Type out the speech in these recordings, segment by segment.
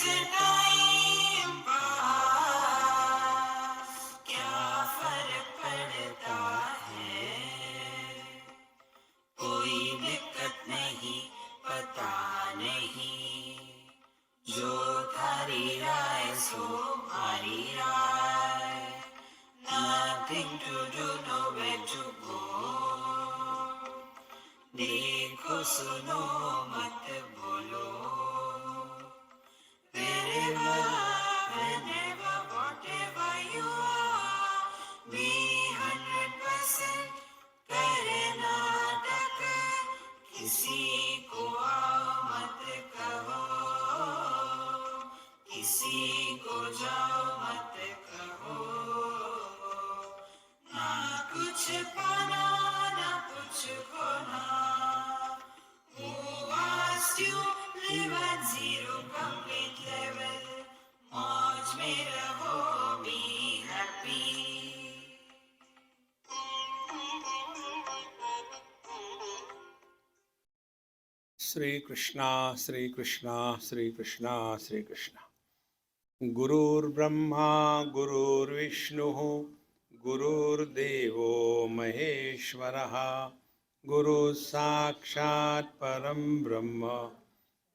Time pass, क्या फर्क पड़ता है, कोई दिक्कत नहीं, पता नहीं, जो थारी राय सो भारी राय, nothing to do, nowhere to go, देखो सुनो मत बोलो, wherever, whenever, whatever you are, be 100% Karnataka, किसी को आओ मत कहो, किसी को जाओ मत कहो, ना कुछ पाना ना कुछ खोना, who asked you live at zero complete level, मौज में रहो, be happy. Sri Krishna, Sri Krishna, Sri Krishna, Sri Krishna. Gurur Brahma, Gurur Vishnu, Gurur Devo Maheshwaraha, Guru Sakshat Param Brahma,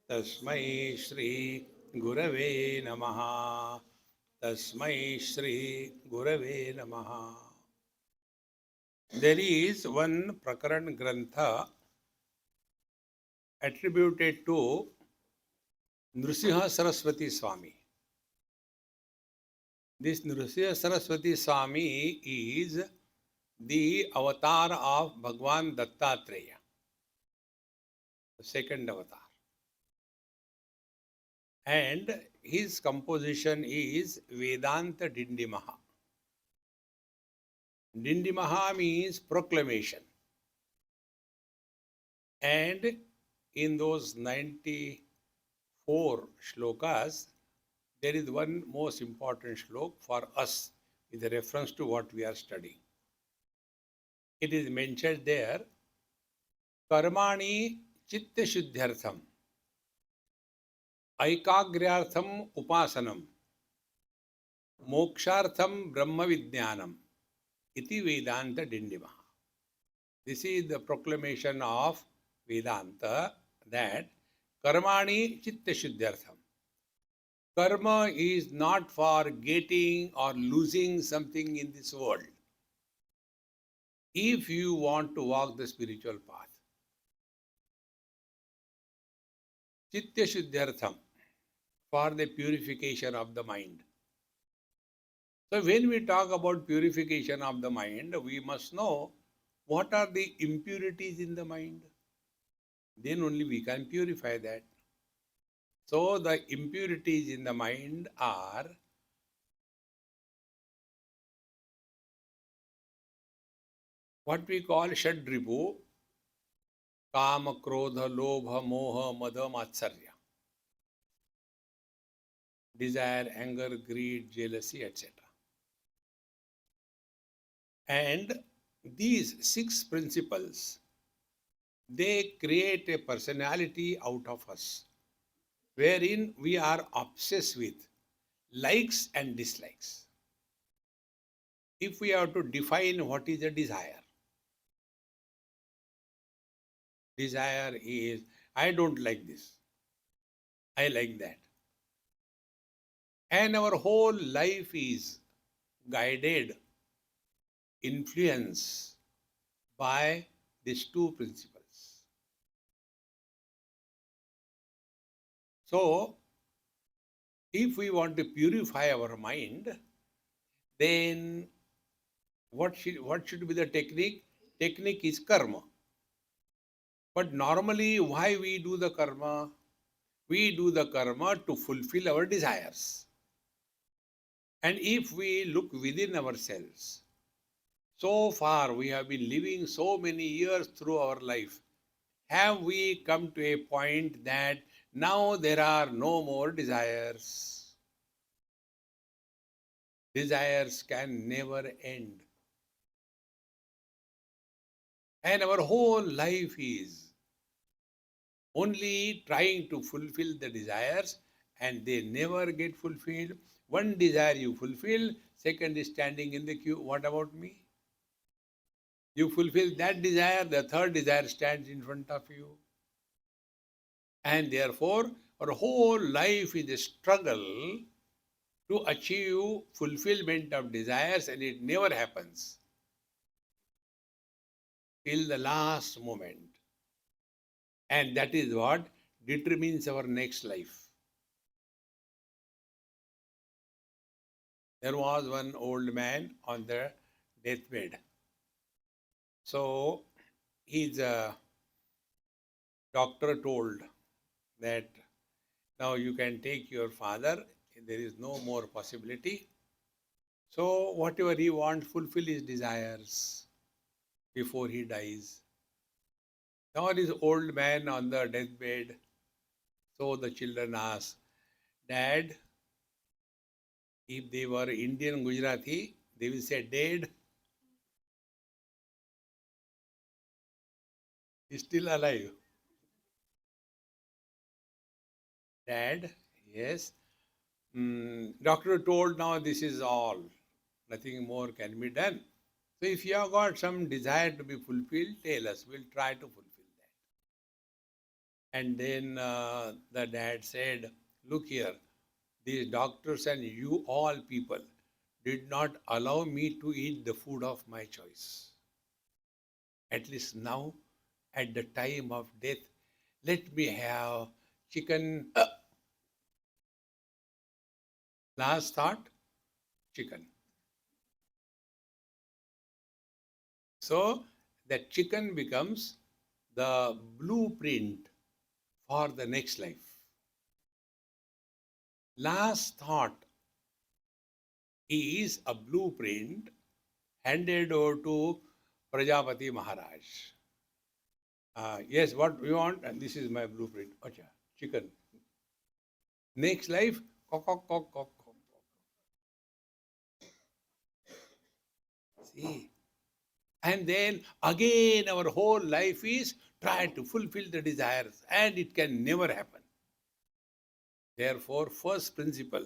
Tasmai Shri Gurave Namaha, Tasmai Shri Gurave Namaha. There is one Prakaran Grantha attributed to Nrsimha Saraswati Swami. This Nrsimha Saraswati Swami is the avatar of Bhagwan Dattatreya, the second avatar. And his composition is Vedanta Dindimaha. Dindimaha means proclamation. And in those 94 shlokas, there is one most important shlok for us with reference to what we are studying. It is mentioned there, Karmani Chitta Shuddhyartham, Aikagriyartham Upasanam, Mokshartham Brahma Vidyanam, Iti Vedanta Dindimaha. This is the proclamation of Vedanta that Karmani Chitta Shuddhyartham. Karma is not for getting or losing something in this world. If you want to walk the spiritual path, Chitta Shuddhyartham, for the purification of the mind. So when we talk about purification of the mind, we must know what are the impurities in the mind. Then only we can purify that. So the impurities in the mind are what we call Shadripu, Kama, Krodha, Lobha, Moha, Madha, Matsarya. Desire, anger, greed, jealousy, etc. And these 6 principles, they create a personality out of us, wherein we are obsessed with likes and dislikes. If we have to define what is a desire, desire is, I don't like this, I like that. And our whole life is guided, influenced by these 2 principles. So, if we want to purify our mind, then what should be the technique? Technique is karma. But normally, why we do the karma? We do the karma to fulfill our desires. And if we look within ourselves, so far we have been living so many years through our life, have we come to a point that now there are no more desires? Desires can never end. And our whole life is only trying to fulfill the desires and they never get fulfilled. One desire you fulfill, second is standing in the queue. What about me? You fulfill that desire, the third desire stands in front of you. And therefore, our whole life is a struggle to achieve fulfillment of desires, and it never happens till the last moment. And that is what determines our next life. There was one old man on the deathbed. So his doctor told that now you can take your father, there is no more possibility. So whatever he wants, fulfill his desires before he dies. Now this old man on the deathbed, so the children asked, Dad, if they were Indian Gujarati, they will say dead. He's still alive. Dad, yes. Doctor told now this is all. Nothing more can be done. So if you have got some desire to be fulfilled, tell us. We'll try to fulfill that. And then the dad said, look here, these doctors and you all people did not allow me to eat the food of my choice. At least now, at the time of death, let me have chicken. Last thought, chicken. So that chicken becomes the blueprint for the next life. Last thought is a blueprint handed over to Prajapati Maharaj. Yes, what we want, and this is my blueprint. Acha, chicken. Next life, cock, cock, cock, cock, cock. See? And then again, our whole life is trying to fulfill the desires, and it can never happen. Therefore, first principle,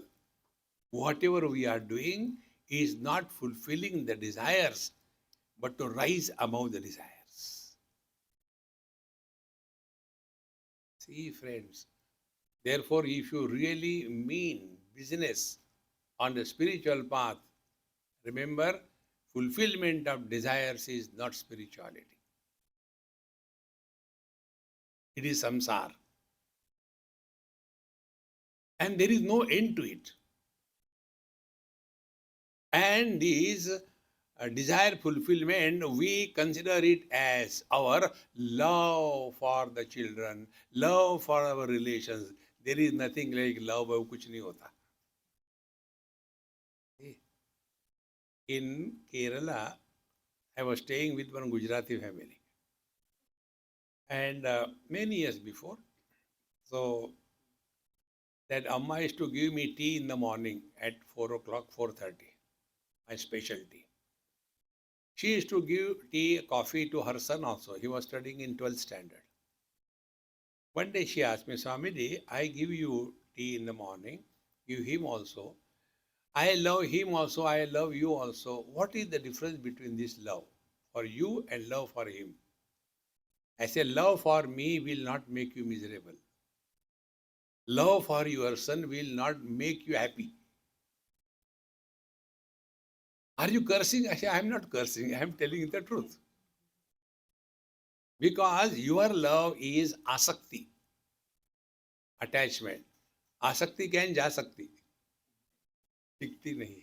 whatever we are doing is not fulfilling the desires, but to rise above the desires. See, friends, therefore, if you really mean business on the spiritual path, remember, fulfillment of desires is not spirituality. It is samsara. And there is no end to it. And this desire fulfillment, we consider it as our love for the children, love for our relations. There is nothing like love of kuch nahi hota. In Kerala, I was staying with one Gujarati family. And many years before, so that Amma used to give me tea in the morning at 4 o'clock, 4:30, my specialty. She used to give tea, coffee to her son also. He was studying in 12th standard. One day she asked me, Swamiji, I give you tea in the morning, give him also. I love him also, I love you also. What is the difference between this love for you and love for him? I said, love for me will not make you miserable. Love for your son will not make you happy. Are you cursing? I say, I am not cursing. I am telling you the truth. Because your love is asakti, attachment. आसक्ति कहीं जा सकती, टिकती नहीं.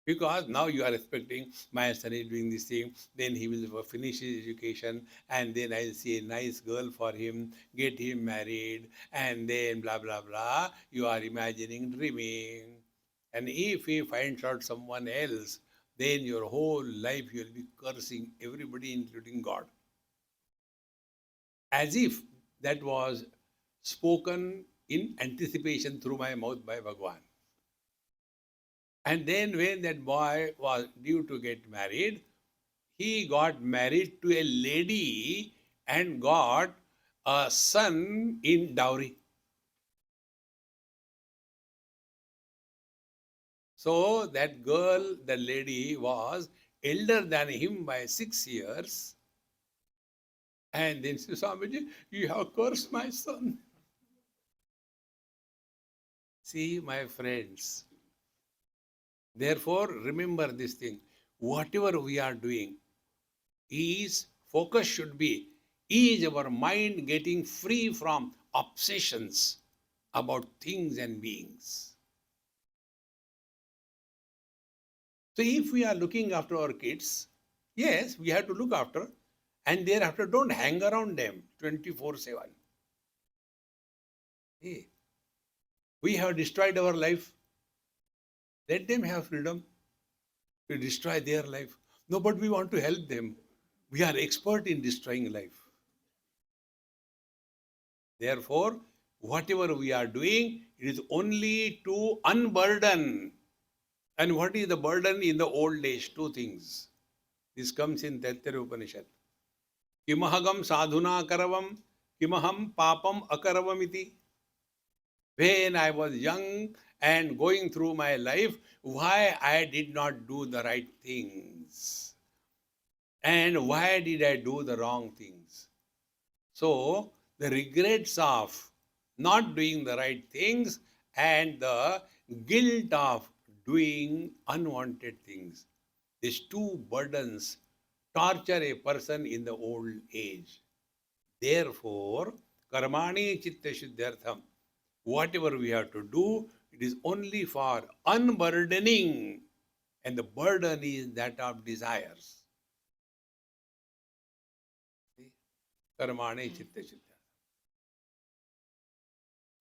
Because now you are expecting my son is doing this thing, then he will finish his education, and then I'll see a nice girl for him, get him married, and then blah blah blah. You are imagining, dreaming. And if he finds out someone else, then your whole life you will be cursing everybody, including God. As if that was spoken in anticipation through my mouth by Bhagwan. And then when that boy was due to get married, he got married to a lady and got a son in dowry. So that girl, the lady, was elder than him by 6 years. And then she said, Swamiji, you have cursed my son. See, my friends. Therefore, remember this thing. Whatever we are doing, focus should be, is our mind getting free from obsessions about things and beings? So if we are looking after our kids, yes, we have to look after, and thereafter don't hang around them 24/7. Hey, we have destroyed our life. Let them have freedom to destroy their life. No, but we want to help them. We are expert in destroying life. Therefore, whatever we are doing, it is only to unburden. And what is the burden in the old age? Two things. This comes in Taittiriya Upanishad. Kimahagam sadhuna karavam, kimaham papam akaravam iti. When I was young and going through my life, why I did not do the right things? And why did I do the wrong things? So, the regrets of not doing the right things and the guilt of doing unwanted things. These two burdens torture a person in the old age. Therefore, karmani chitta shuddhyartham, whatever we have to do, it is only for unburdening, and the burden is that of desires. Karmani chitta shuddhyartham.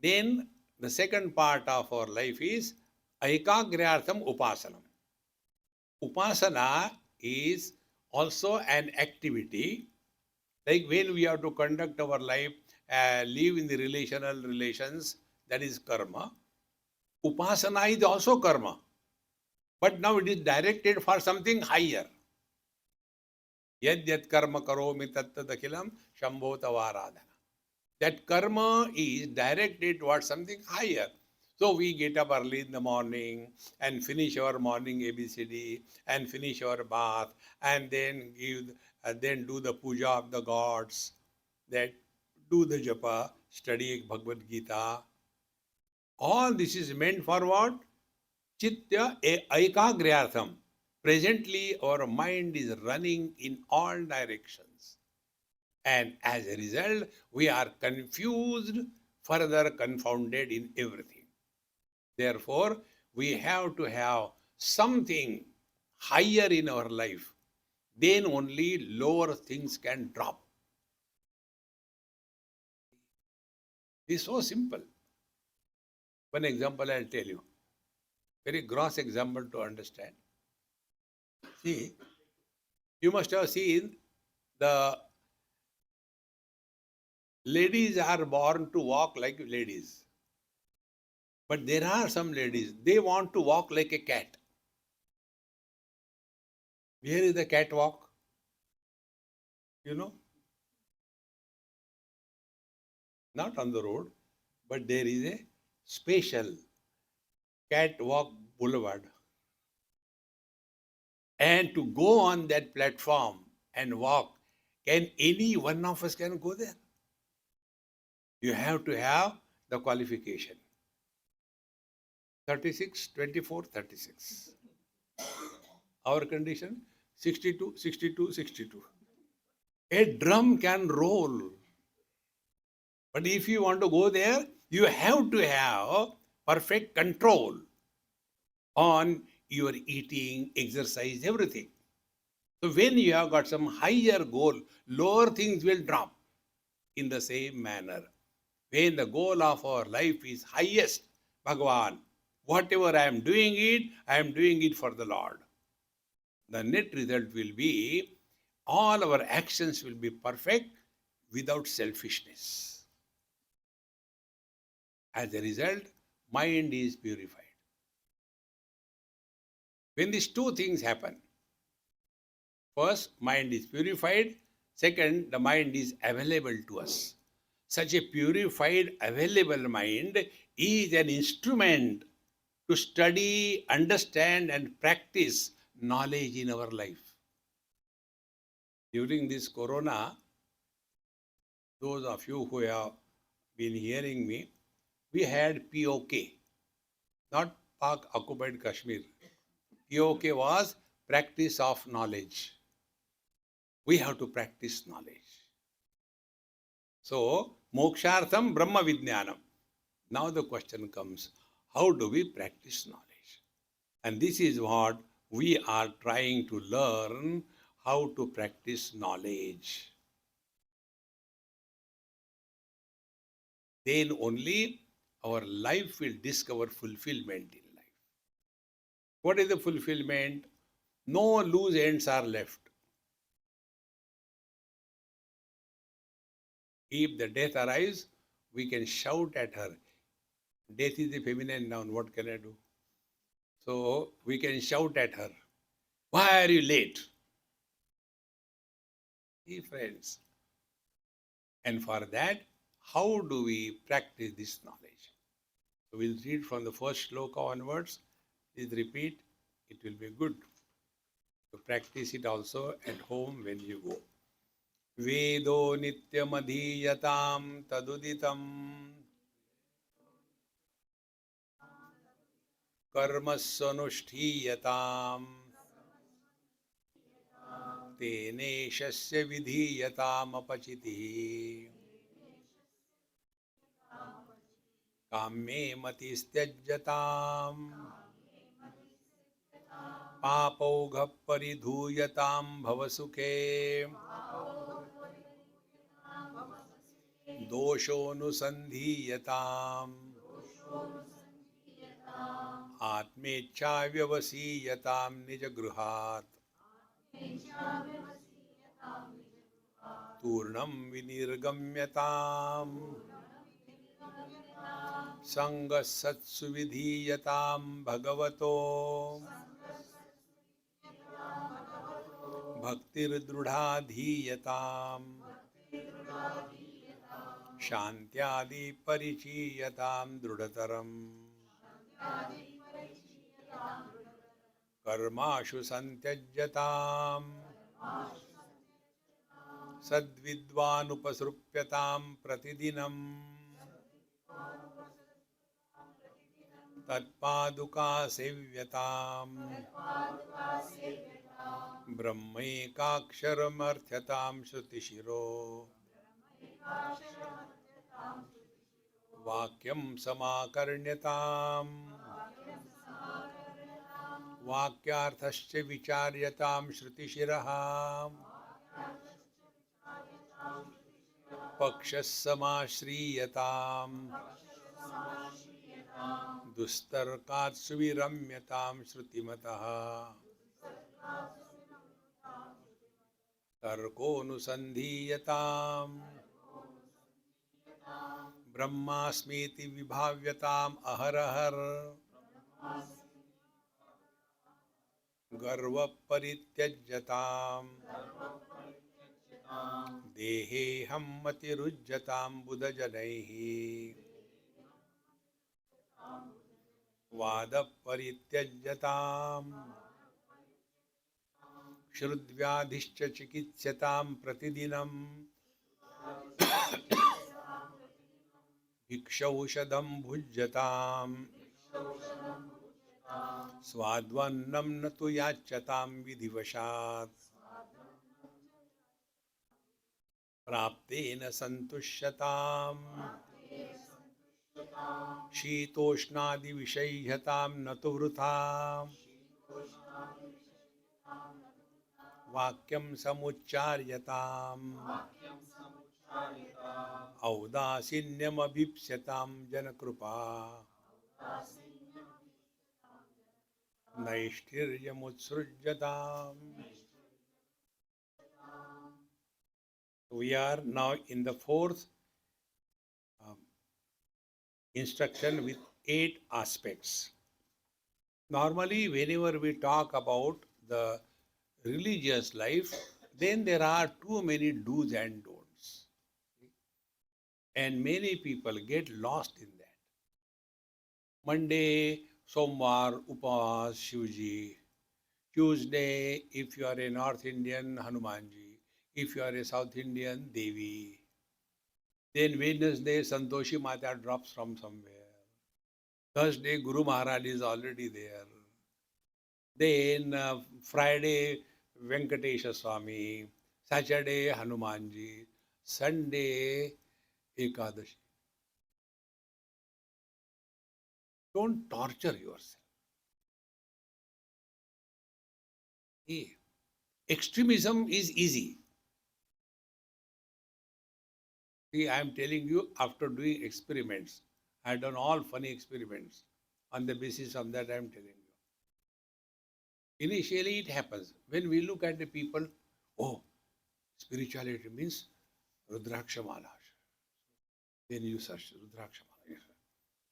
Then the second part of our life is Aikagriyartham Upasanam. Upasana is also an activity, like when we have to conduct our life, live in the relational relations, that is karma. Upasana is also karma, but now it is directed for something higher. Yad yad karma karomi tattadakilam shambho tavaradhana. That karma is directed towards something higher. So we get up early in the morning and finish our morning ABCD and finish our bath and then then do the puja of the gods, that do the japa, study Bhagavad Gita. All this is meant for what? Chitta aikagriyartham. Presently, our mind is running in all directions. And as a result, we are confused, further confounded in everything. Therefore, we have to have something higher in our life. Then only lower things can drop. This is so simple. One example I'll tell you. Very gross example to understand. See, you must have seen the ladies are born to walk like ladies. But there are some ladies, they want to walk like a cat. Where is the cat walk? You know? Not on the road, but there is a special catwalk boulevard. And to go on that platform and walk, can any one of us can go there? You have to have the qualification. 36, 24, 36. Our condition, 62, 62, 62. A drum can roll. But if you want to go there, you have to have perfect control on your eating, exercise, everything. So when you have got some higher goal, lower things will drop. In the same manner, when the goal of our life is highest, Bhagavan, whatever I am doing it for the Lord. The net result will be, all our actions will be perfect without selfishness. As a result, mind is purified. When these two things happen, first, mind is purified. Second, the mind is available to us. Such a purified, available mind is an instrument to study, understand, and practice knowledge in our life. During this corona, those of you who have been hearing me, we had POK, not Pak occupied Kashmir. POK was practice of knowledge. We have to practice knowledge. So, mokshartham brahma vijnanam. Now the question comes, how do we practice knowledge? And this is what we are trying to learn, how to practice knowledge. Then only our life will discover fulfillment in life. What is the fulfillment? No loose ends are left. If the death arrives, we can shout at her. Death is the feminine noun, what can I do? So we can shout at her, why are you late? See, friends. And for that, how do we practice this knowledge? So we'll read from the first shloka onwards. Please repeat. It will be good to practice it also at home when you go. Vedo nityamadhiyatam taduditam कर्मस्वनुष्ठीयताम् तेनेशस्य विधीयतामपचितिः काम्ये मतिस्त्यज्यताम् पापौघः परिधूयताम् भवसुखे दोषोऽनुसन्धीयताम् आत्मेच्छा व्यवसीयतां निजगृहात् तूर्णं विनिर्गम्यताम् सङ्गसत्सु विधीयतां भगवतो भक्तिर्दृढाधीयताम् शान्त्यादि परिचीयतां दृढतरम् कर्माशु संत्यज्यताम् सद्विद्वानुपसृप्यतां प्रतिदिनम् तत्पादुका सेव्यताम् ब्रह्मैकाक्षरमर्थ्यतां श्रुतिशिरो वाक्यं समाकर्ण्यताम् वाक्यार्थश्च विचार्यतां श्रुतिशिरः पक्षः समाश्रीयताम् दुस्तर्कात् सुविरम्यतां श्रुतिमतः तर्कोऽनुसन्धीयताम् ब्रह्मास्मीति विभाव्यताम् अहरहर गर्वपरित्यज्यताम् देहेऽहं मतिरुज्यतां बुधजनैः वादपरित्यज्यताम् क्षुद्व्याधिश्च चिकित्स्यतां प्रतिदिनम् भिक्षौषधं भुज्यताम् स्वाद्वन्नं न तु याच्यतां विधिवशात् प्राप्तेन सन्तुष्यताम् शीतोष्णादिविषय्यतां न तु वृथा वाक्यं समुच्चार्यताम् औदासीन्यमभीप्स्यतां जनकृपा नैष्ठिर्यमुत्सृज्यताम्. We are now in the fourth instruction with 8 aspects. Normally, whenever we talk about the religious life, then there are too many do's and don'ts. And many people get lost in that. Monday, Somvar, Upas, Shivji. Tuesday, if you are a North Indian, Hanumanji. If you are a South Indian, Devi. Then Wednesday, Santoshi Mata drops from somewhere. Thursday, Guru Maharaj is already there. Then Friday, Venkatesha Swami. Saturday, Hanumanji. Sunday, Ekadashi. Don't torture yourself. See, extremism is easy. See, I am telling you after doing experiments. I have done all funny experiments. On the basis of that, I am telling you. Initially, it happens. When we look at the people, oh, spirituality means Rudrakshamala. Then you search Rudrakshamala. Yes.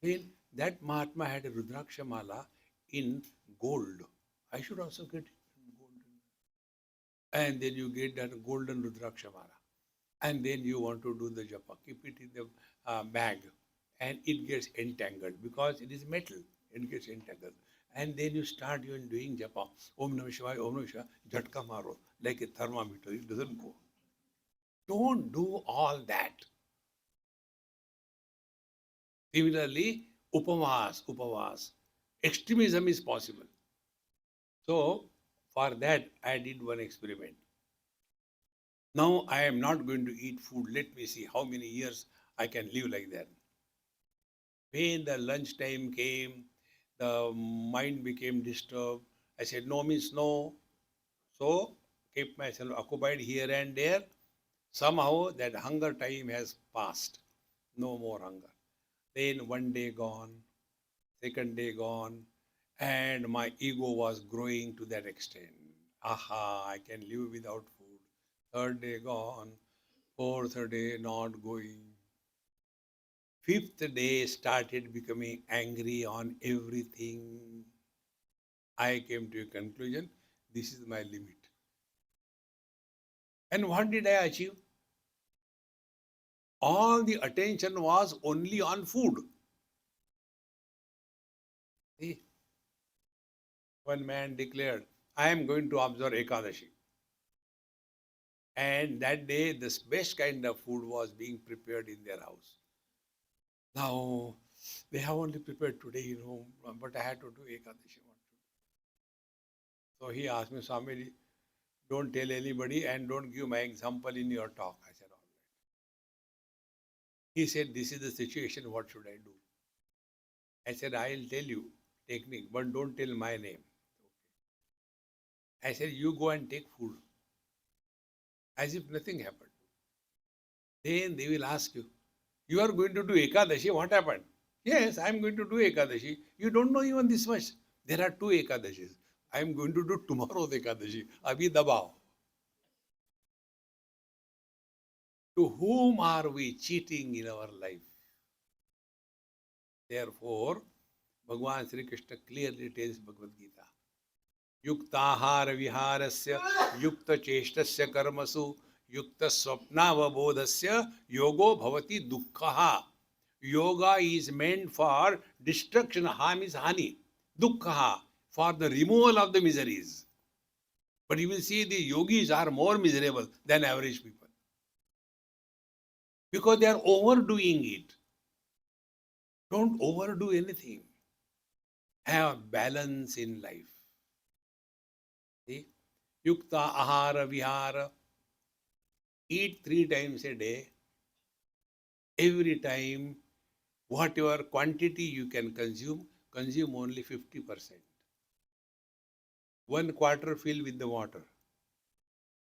Then that Mahatma had a Rudrakshamala in gold. I should also get it in gold. And then you get that golden Rudrakshamala. And then you want to do the japa. Keep it in the bag. And it gets entangled because it is metal. It gets entangled. And then you start even doing japa. Om Namah Shivaya, Om Namah Shivaya, Jhatka Maro. Like a thermometer. It doesn't go. Don't do all that. Similarly, upavas. Extremism is possible. So, for that, I did one experiment. Now, I am not going to eat food. Let me see how many years I can live like that. When the lunch time came, the mind became disturbed. I said, no means no. So, kept myself occupied here and there. Somehow, that hunger time has passed. No more hunger. Then one day gone, second day gone, and my ego was growing to that extent. Aha, I can live without food. Third day gone, fourth day not going. Fifth day started becoming angry on everything. I came to a conclusion, this is my limit. And what did I achieve? All the attention was only on food. See? One man declared, I am going to observe Ekadashi. And that day, the best kind of food was being prepared in their house. Now, they have only prepared today, but I had to do Ekadashi. So he asked me, Swamiji, don't tell anybody and don't give my example in your talk. I said, all right. He said, this is the situation, what should I do? I said, I'll tell you technique, but don't tell my name. I said, you go and take food. As if nothing happened. Then they will ask you, you are going to do Ekadashi, what happened? Yes, I am going to do Ekadashi. You don't know even this much. There are two Ekadashis. I am going to do tomorrow's Ekadashi. Abhi dabao. To whom are we cheating in our life? Therefore, Bhagavan Sri Krishna clearly tells Bhagavad Gita, Yuktahara viharasya, yukta cheshtasya karmasu, yukta swapnavabodhasya, yogo bhavati dukkhaha. Yoga is meant for destruction, harm is hani. Dukkhaha, for the removal of the miseries. But you will see the yogis are more miserable than average people. Because they are overdoing it. Don't overdo anything. Have balance in life. See? Yukta ahara vihara. Eat 3 times a day. Every time, whatever quantity you can consume only 50%. 1/4 fill with the water.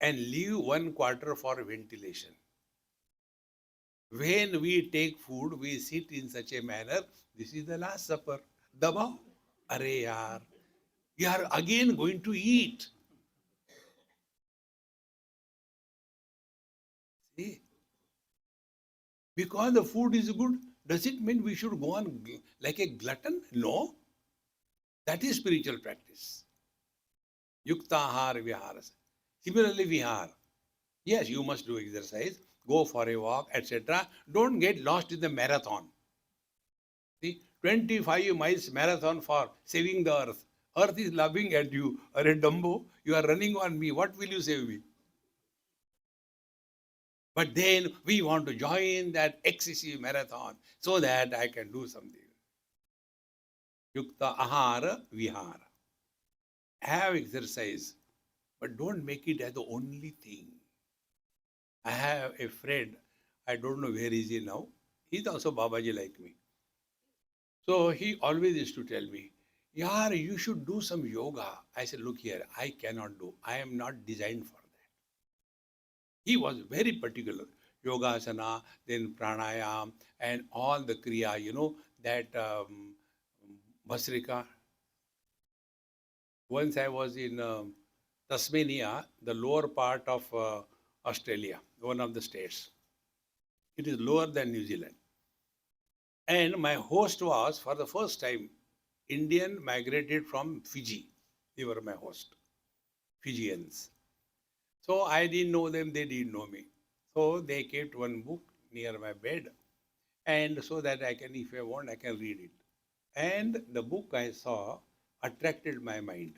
And leave 1/4 for ventilation. When we take food, we sit in such a manner, this is the last supper. Dabao. Are yaar. You are again going to eat. See? Because the food is good, does it mean we should go on like a glutton? No. That is spiritual practice. Yuktahar vihara. Similarly, vihar. Yes, you must do exercise. go for a walk, etc. Don't get lost in the marathon. See, 25 miles marathon for saving the earth. Earth is laughing at you. Are Dumbo, you are running on me. What will you save me? But then we want to join that excessive marathon so that I can do something. Yukta ahara vihara. Have exercise, but don't make it as the only thing. I have a friend, I don't know where is he now. He's also Babaji like me. So he always used to tell me, Yaar, you should do some yoga. I said, look here, I cannot do. I am not designed for that. He was very particular. Yoga asana, then pranayam, and all the kriya, that Bhasrika. Once I was in Tasmania, the lower part of Australia, one of the states. It is lower than New Zealand. And my host was, for the first time, Indian migrated from Fiji. They were my host, Fijians. So I didn't know them, they didn't know me. So they kept one book near my bed, and so that I can, if I want, I can read it. And the book I saw attracted my mind.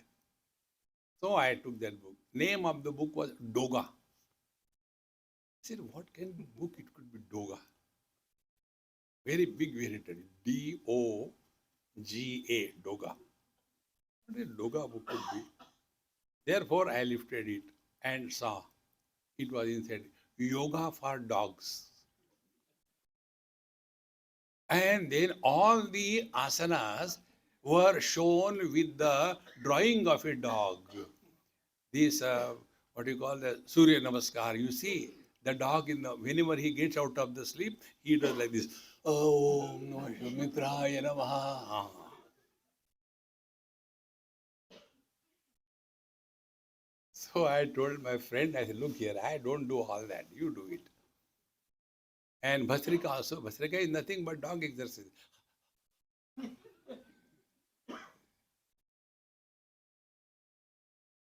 So I took that book. Name of the book was Doga. I said, what can be book? It could be Doga. Very big, very written. Doga, Doga. What a Doga book could be? Therefore, I lifted it and saw it was inside Yoga for Dogs. And then all the asanas were shown with the drawing of a dog. This, what you call the Surya Namaskar, you see, the dog, whenever he gets out of the sleep, he does like this. Oh, Mitraya Namaha. So I told my friend, I said, look here, I don't do all that, you do it. And Bhasrika also, Bhasrika is nothing but dog exercise.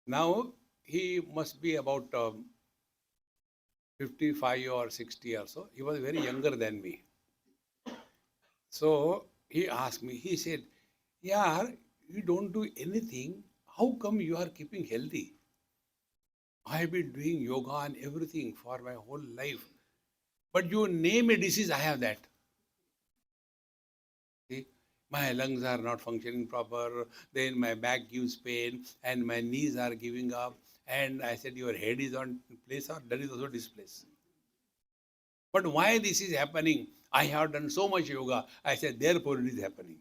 Now, he must be about 55 or 60 or so. He was very younger than me. So he asked me, he said, yeah, you don't do anything. How come you are keeping healthy? I have been doing yoga and everything for my whole life. But you name a disease, I have that. See, my lungs are not functioning proper, then my back gives pain, and my knees are giving up. And I said, your head is on place or that is also displaced. But why this is happening? I have done so much yoga. I said, therefore it is happening.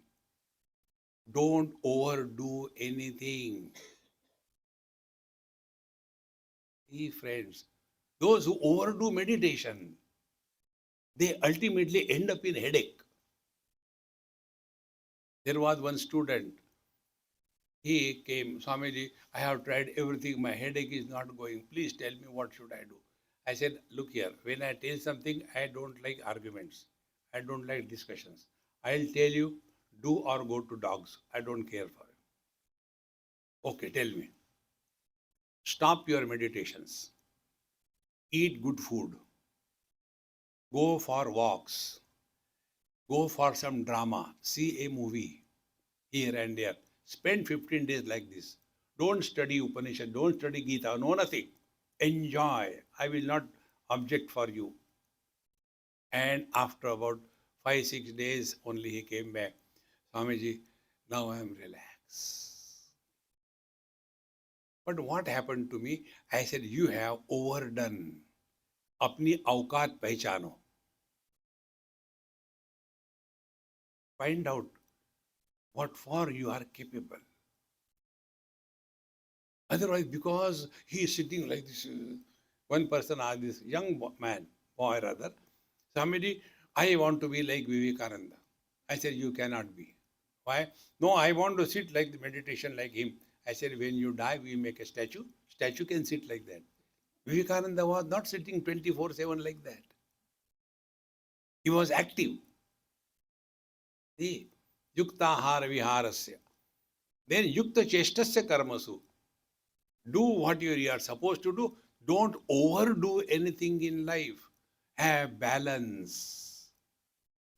Don't overdo anything. See, friends, those who overdo meditation, they ultimately end up in headache. There was one student. He came, Swamiji, I have tried everything. My headache is not going. Please tell me what should I do. I said, look here, when I tell something, I don't like arguments. I don't like discussions. I'll tell you, do or go to dogs. I don't care for it. Okay, tell me. Stop your meditations. Eat good food. Go for walks. Go for some drama. See a movie here and there. Spend 15 days like this. Don't study Upanishad. Don't study Gita. No, nothing. Enjoy. I will not object for you. And after about 5-6 days, only he came back. Swamiji, now I am relaxed. But what happened to me? I said, you have overdone. Apni awqat pehchano. Find out what for you are capable. Otherwise, because he is sitting like this, one person asked this young man, boy rather, Swamiji, I want to be like Vivekananda. I said, you cannot be. Why? No, I want to sit like the meditation like him. I said, when you die, we make a statue. Statue can sit like that. Vivekananda was not sitting 24/7 like that. He was active. See, yukta ahara viharasya. Then yukta cheshtasya karmasu. Do what you are supposed to do. Don't overdo anything in life. Have balance.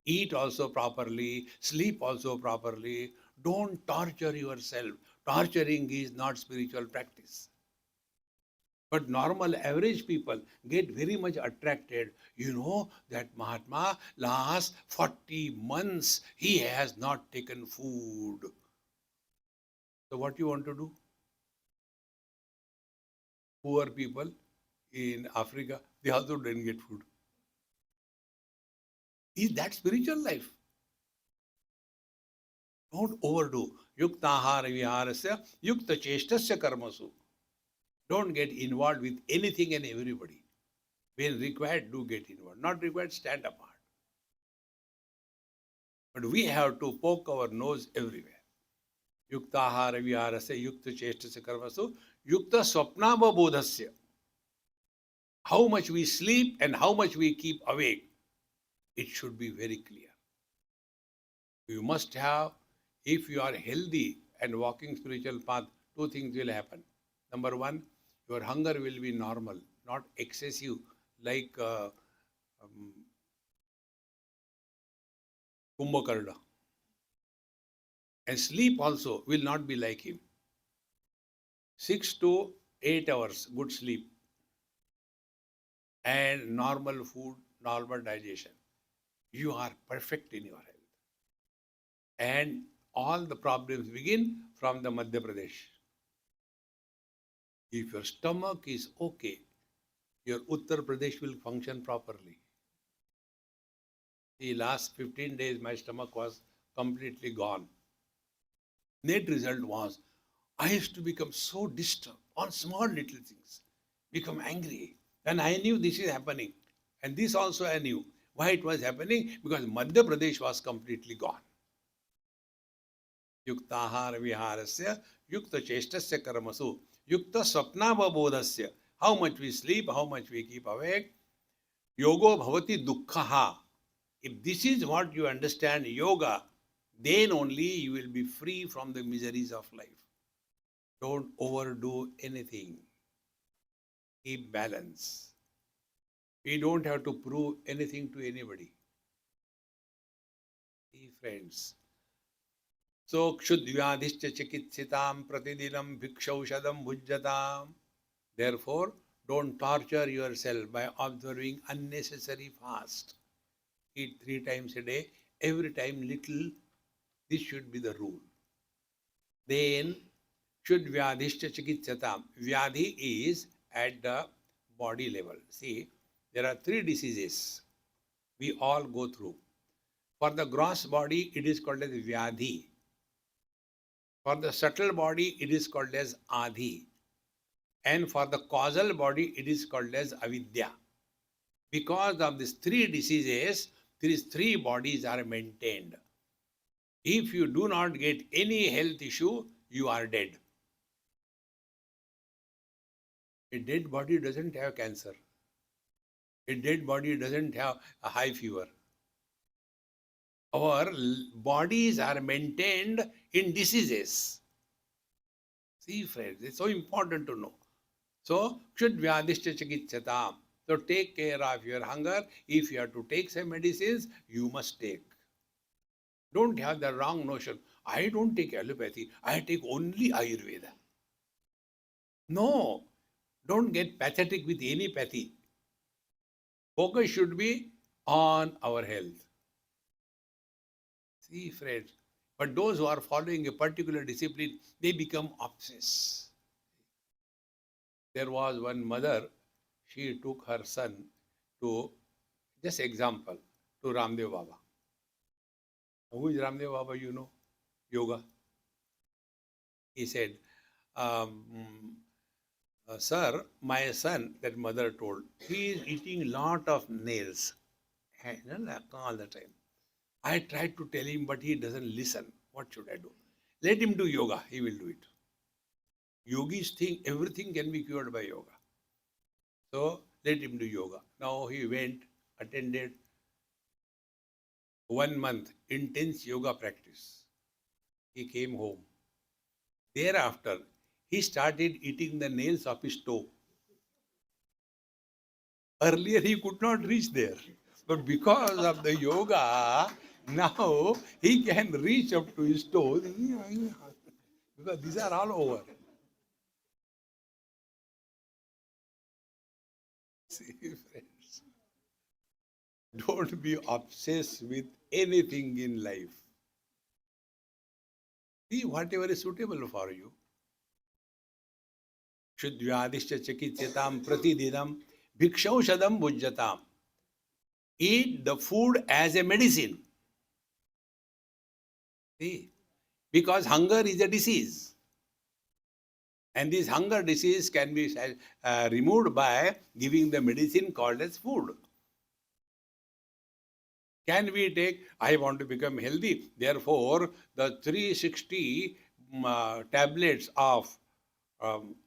Eat also properly, sleep also properly. Don't torture yourself. Torturing is not spiritual practice. But normal average people get very much attracted. You know that Mahatma, last 40 months, he has not taken food. So what you want to do? Poor people in Africa, they also didn't get food. Is that spiritual life? Don't overdo. Yuktahara viharasya, yukta cheshtasya karmasu. Don't get involved with anything and everybody. When required, do get involved. Not required, stand apart. But we have to poke our nose everywhere. Yuktahara viharasya, yukta cheshtasya karmasu, yukta swapnabodhasya. How much we sleep and how much we keep awake, it should be very clear. You must have, if you are healthy and walking spiritual path, two things will happen. Number one, your hunger will be normal, not excessive like Kumbhakarna. And sleep also will not be like him. 6 to 8 hours good sleep and normal food, normal digestion. You are perfect in your health. And all the problems begin from the Madhya Pradesh. If your stomach is okay, your Uttar Pradesh will function properly. The last 15 days, my stomach was completely gone. Net result was, I used to become so disturbed on small little things, become angry. And I knew this is happening. And this also I knew. Why it was happening? Because Madhya Pradesh was completely gone. Yuktahara viharasya, yukta cheshtasya karmasu, yukta swapnabodhasya. How much we sleep, how much we keep awake. Yogo bhavati dukkhaha. If this is what you understand yoga, then only you will be free from the miseries of life. Don't overdo anything. Keep balance. We don't have to prove anything to anybody. See, friends. So, kshudvyadhischa chikitsitam pratidinam bhikshaushadam bhujjatam. Therefore, don't torture yourself by observing unnecessary fast. Eat 3 times a day, every time little. This should be the rule. Then, kshudvyadhischa chikitsatam. Vyadhi is at the body level. See, there are 3 diseases we all go through. For the gross body, it is called as vyadhi. For the subtle body, it is called as adhi. And for the causal body, it is called as avidya. Because of these 3 diseases, these 3 bodies are maintained. If you do not get any health issue, you are dead. A dead body doesn't have cancer. A dead body doesn't have a high fever. Our bodies are maintained in diseases. See, friends, it's so important to know. So, should vyadishcha chikitsatam. So, take care of your hunger. If you have to take some medicines, you must take. Don't have the wrong notion. I don't take allopathy. I take only Ayurveda. No, don't get pathetic with any pathy. Focus should be on our health. See, friends, but those who are following a particular discipline, they become obsessed. There was one mother, she took her son to, just example, to Ramdev Baba. Who is Ramdev Baba, you know? Yoga. He said, sir, my son, that mother told, he is eating lot of nails all the time. I tried to tell him, but he doesn't listen. What should I do? Let him do yoga, he will do it. Yogis think everything can be cured by yoga. So let him do yoga. Now he went, attended 1 month intense yoga practice. He came home. Thereafter, he started eating the nails of his toe. Earlier he could not reach there. But because of the yoga, now he can reach up to his toes. Because these are all over. See, friends, don't be obsessed with anything in life. See whatever is suitable for you. Shuddhyadishya chakityatam pratidinam bhikshaushadam bhujyatam. Eat the food as a medicine. See? Because hunger is a disease. And this hunger disease can be removed by giving the medicine called as food. Can we take, I want to become healthy, therefore the 360 tablets of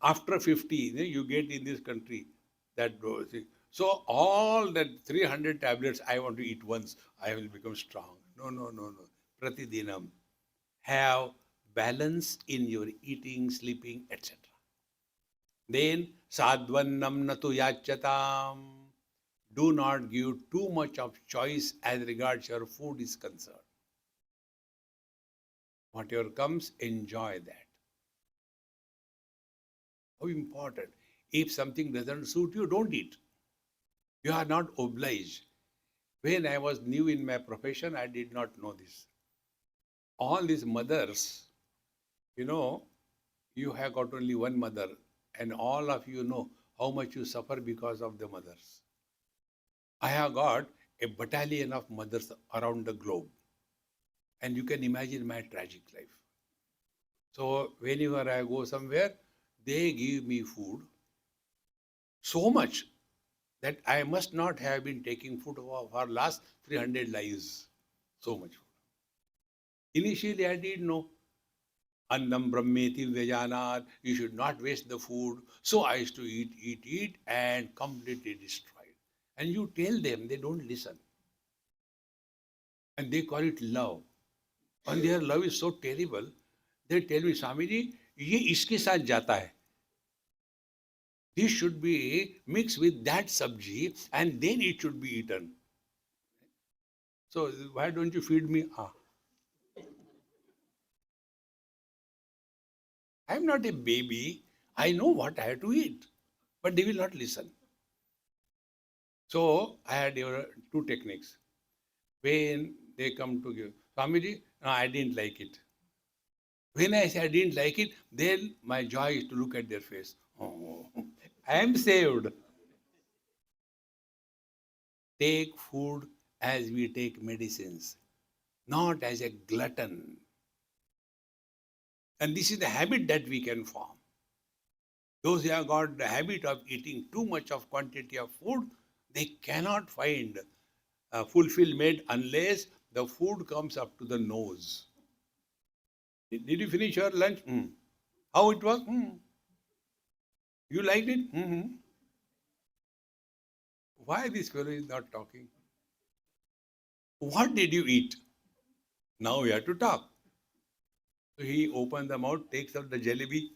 after 50 you get in this country, that dose. So all that 300 tablets I want to eat once, I will become strong. No, no, no, no. Pratidinam. Have balance in your eating, sleeping, etc. Then sadvannam natu yachatam. Do not give too much of choice as regards your food is concerned. Whatever comes, enjoy that. How important. If something doesn't suit you, don't eat. You are not obliged. When I was new in my profession, I did not know this. All these mothers, you have got only one mother, and all of you know how much you suffer because of the mothers. I have got a battalion of mothers around the globe, and you can imagine my tragic life. So whenever I go somewhere, they give me food so much that I must not have been taking food for last 300 lives. So much food. Initially, I didn't know. Annam brahmeti vyajanat. You should not waste the food. So I used to eat, and completely destroy it. And you tell them, they don't listen. And they call it love. And their love is so terrible. They tell me, Swamiji, ये इसके साथ जाता है. This should be mixed with that sabji and then it should be eaten. So why don't you feed me? I'm not a baby. I know what I have to eat. But they will not listen. So I had two techniques. When they come to give, Swamiji, no, I didn't like it. When I say I didn't like it, then my joy is to look at their face. Oh, I am saved. Take food as we take medicines, not as a glutton. And this is the habit that we can form. Those who have got the habit of eating too much of quantity of food, they cannot find fulfillment unless the food comes up to the nose. Did you finish your lunch? How it was? You liked it? Why this fellow is not talking? What did you eat? Now we have to talk. So he opens the mouth, takes out the jalebi.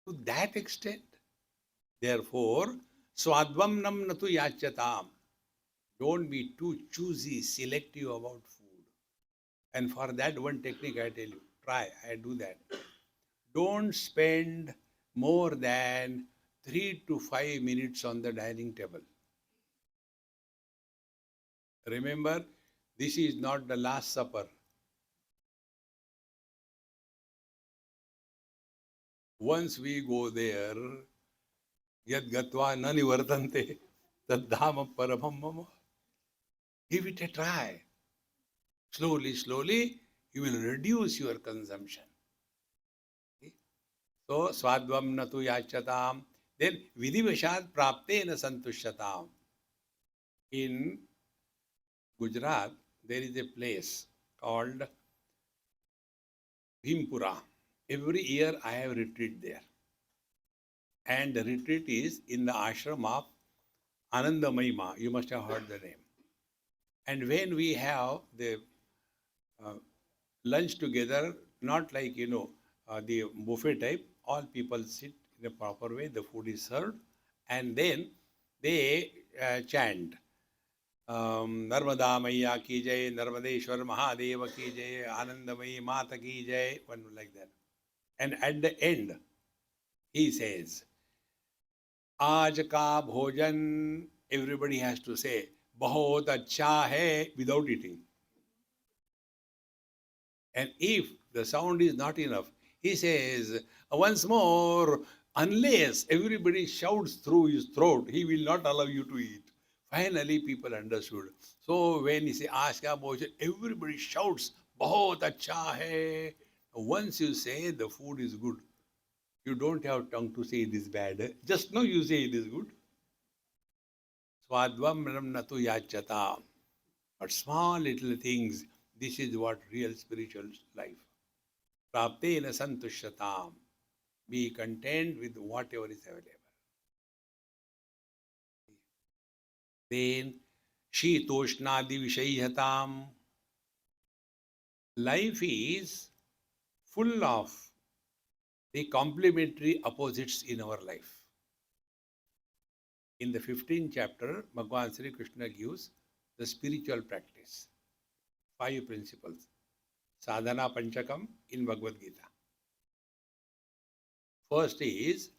To that extent. Therefore, swadvam nam natu yachatam. Don't be too choosy, selective about food. And for that one technique I tell you, try, I do that. Don't spend more than 3 to 5 minutes on the dining table. Remember, this is not the Last Supper. Once we go there, yad gatva na nivartante taddhama paramam mama. Give it a try. Slowly, slowly, you will reduce your consumption. So, swadvam natu yachatam. Then, vidivashad praptena santushyatam. In Gujarat, there is a place called Bhimpura. Every year I have retreat there. And the retreat is in the ashram of Anandamayima. You must have heard the name. And when we have the lunch together, not like, the buffet type, all people sit in a proper way, the food is served, and then they chant. Narmada Maya ki jai, Narmadeshwar Mahadeva ki jai, Anandamayi Mata ki jai, one like that. And at the end, he says, Aaj ka bhojan, everybody has to say, Bahut acha hai, without eating. And if the sound is not enough, he says, once more, unless everybody shouts through his throat, he will not allow you to eat. Finally, people understood. So when he says, Ashka Bhojan, everybody shouts, Bahut acha hai. Once you say the food is good, you don't have tongue to say it is bad. Just know you say it is good. Swadvam natu yachata. But small little things, this is what real spiritual life. Praptena santushyatam. Be content with whatever is available. Then, shitoshnadi vishayyatam. Life is full of the complementary opposites in our life. In the 15th chapter, Bhagavan Sri Krishna gives the spiritual practice. 5 principles. Sadhana Panchakam in Bhagavad Gita. First is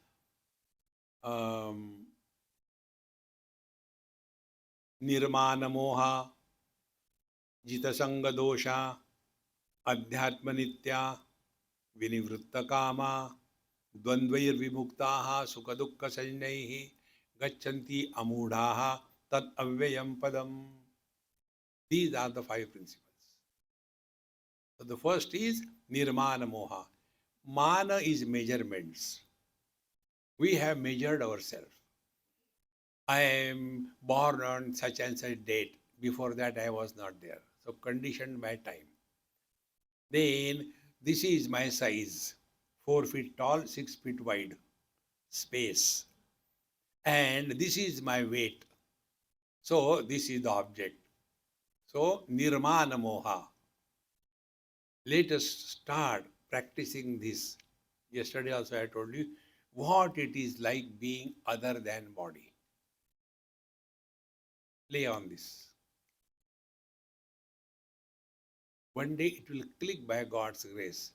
Nirmana Moha, Jitasanga Dosha, Adhyatma Nitya, Vinivritta Kama, Dvandvair Vimuktaha, Sukadukka Sanjnaihi, Gachanti Amudhaha, Tat Avyayam Padam. These are the 5 principles. So the first is Nirmana Moha. Mana is measurements. We have measured ourselves. I am born on such and such date. Before that, I was not there. So conditioned by time. Then this is my size. 4 feet tall, 6 feet wide. Space. And this is my weight. So this is the object. So Nirmana Moha. Let us start practicing this. Yesterday also I told you what it is like being other than body. Play on this. One day it will click by God's grace.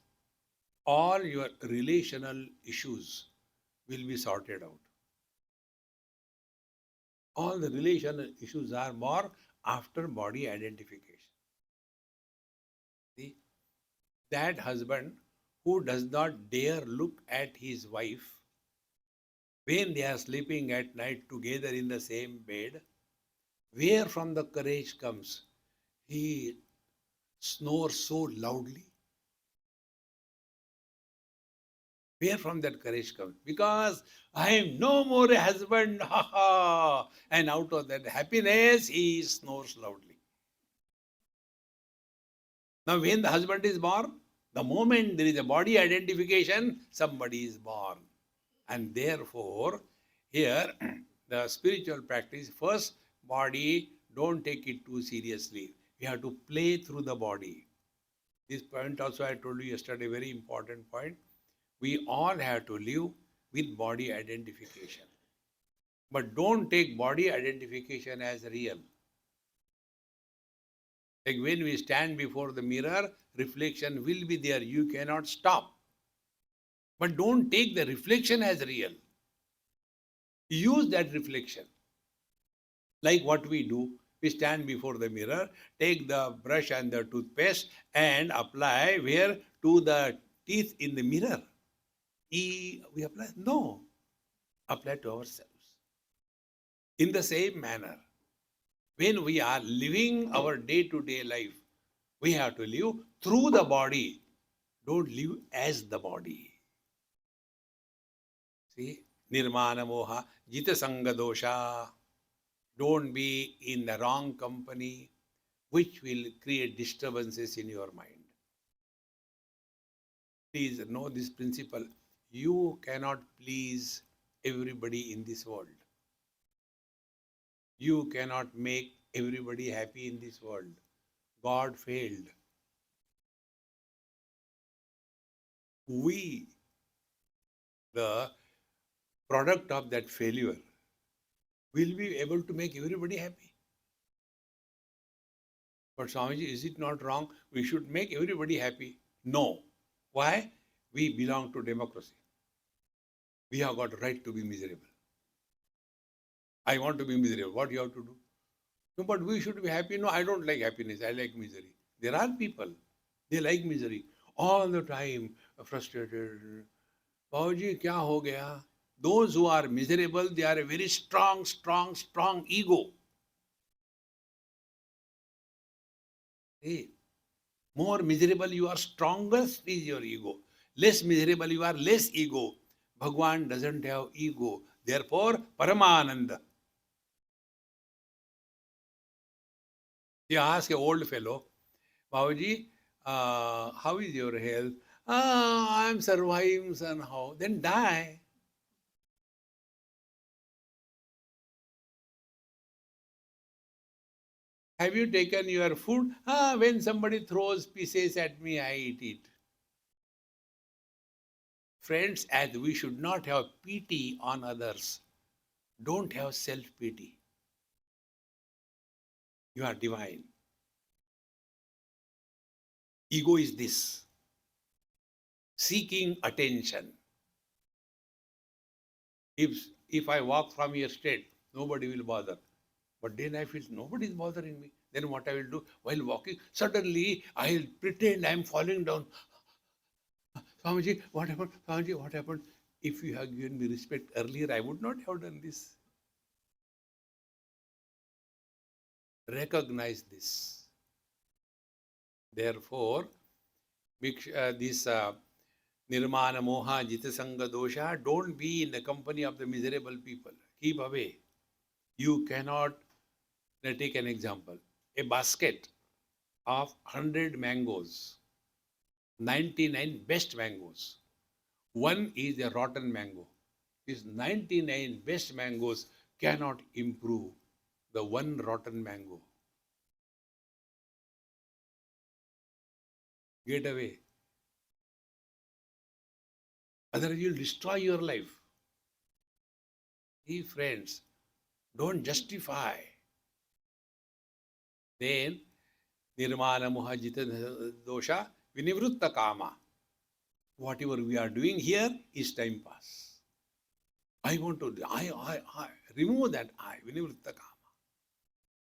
All your relational issues will be sorted out. All the relational issues are more after body identification. See, that husband who does not dare look at his wife when they are sleeping at night together in the same bed, where from the courage comes? He snores so loudly. Where from that courage comes? Because I am no more a husband, ha ha. And out of that happiness, he snores loudly. Now, when the husband is born, the moment there is a body identification, somebody is born. And therefore, here, the spiritual practice, first, body, don't take it too seriously. We have to play through the body. This point also I told you yesterday, very important point. We all have to live with body identification. But don't take body identification as real. Like when we stand before the mirror, reflection will be there. You cannot stop. But don't take the reflection as real. Use that reflection. Like what we do, we stand before the mirror, take the brush and the toothpaste and apply where? To the teeth in the mirror. We apply? No. Apply to ourselves. In the same manner, when we are living our day-to-day life, we have to live through the body. Don't live as the body. See? Nirmana moha, jita sanga dosha. Don't be in the wrong company, which will create disturbances in your mind. Please know this principle. You cannot please everybody in this world. You cannot make everybody happy in this world. God failed. We, the product of that failure will be able to make everybody happy. But Swamiji, is it not wrong? We should make everybody happy. No. Why? We belong to democracy. We have got right to be miserable. I want to be miserable. What you have to do? No, but we should be happy. No, I don't like happiness. I like misery. There are people, they like misery. All the time, frustrated. Babaji, kya ho gaya? Those who are miserable, they are a very strong ego. Hey, more miserable you are, strongest is your ego. Less miserable you are, less ego. Bhagwan doesn't have ego. Therefore, Paramananda. He asked an old fellow, Babaji, how is your health? Ah, I am surviving somehow. Then die. Have you taken your food? Ah, when somebody throws pieces at me, I eat it. Friends, as we should not have pity on others, don't have self-pity. You are divine. Ego is this, seeking attention. If I walk from here straight, nobody will bother. But then I feel nobody is bothering me. Then what I will do? While walking, suddenly I'll pretend I'm falling down. Swamiji, what happened? Swamiji, what happened? If you had given me respect earlier, I would not have done this. Recognize this. Therefore, this nirmana moha jitasanga dosha, don't be in the company of the miserable people. Keep away. You cannot, take an example. A basket of 100 mangoes, 99 best mangoes. One is a rotten mango. These 99 best mangoes cannot improve the one rotten mango. Get away. Otherwise, you'll destroy your life. Hey, friends, don't justify. Then, nirmana muhajita dosha vinivritta kama. Whatever we are doing here is time pass. I want to, I, remove that I, vinivritta kama.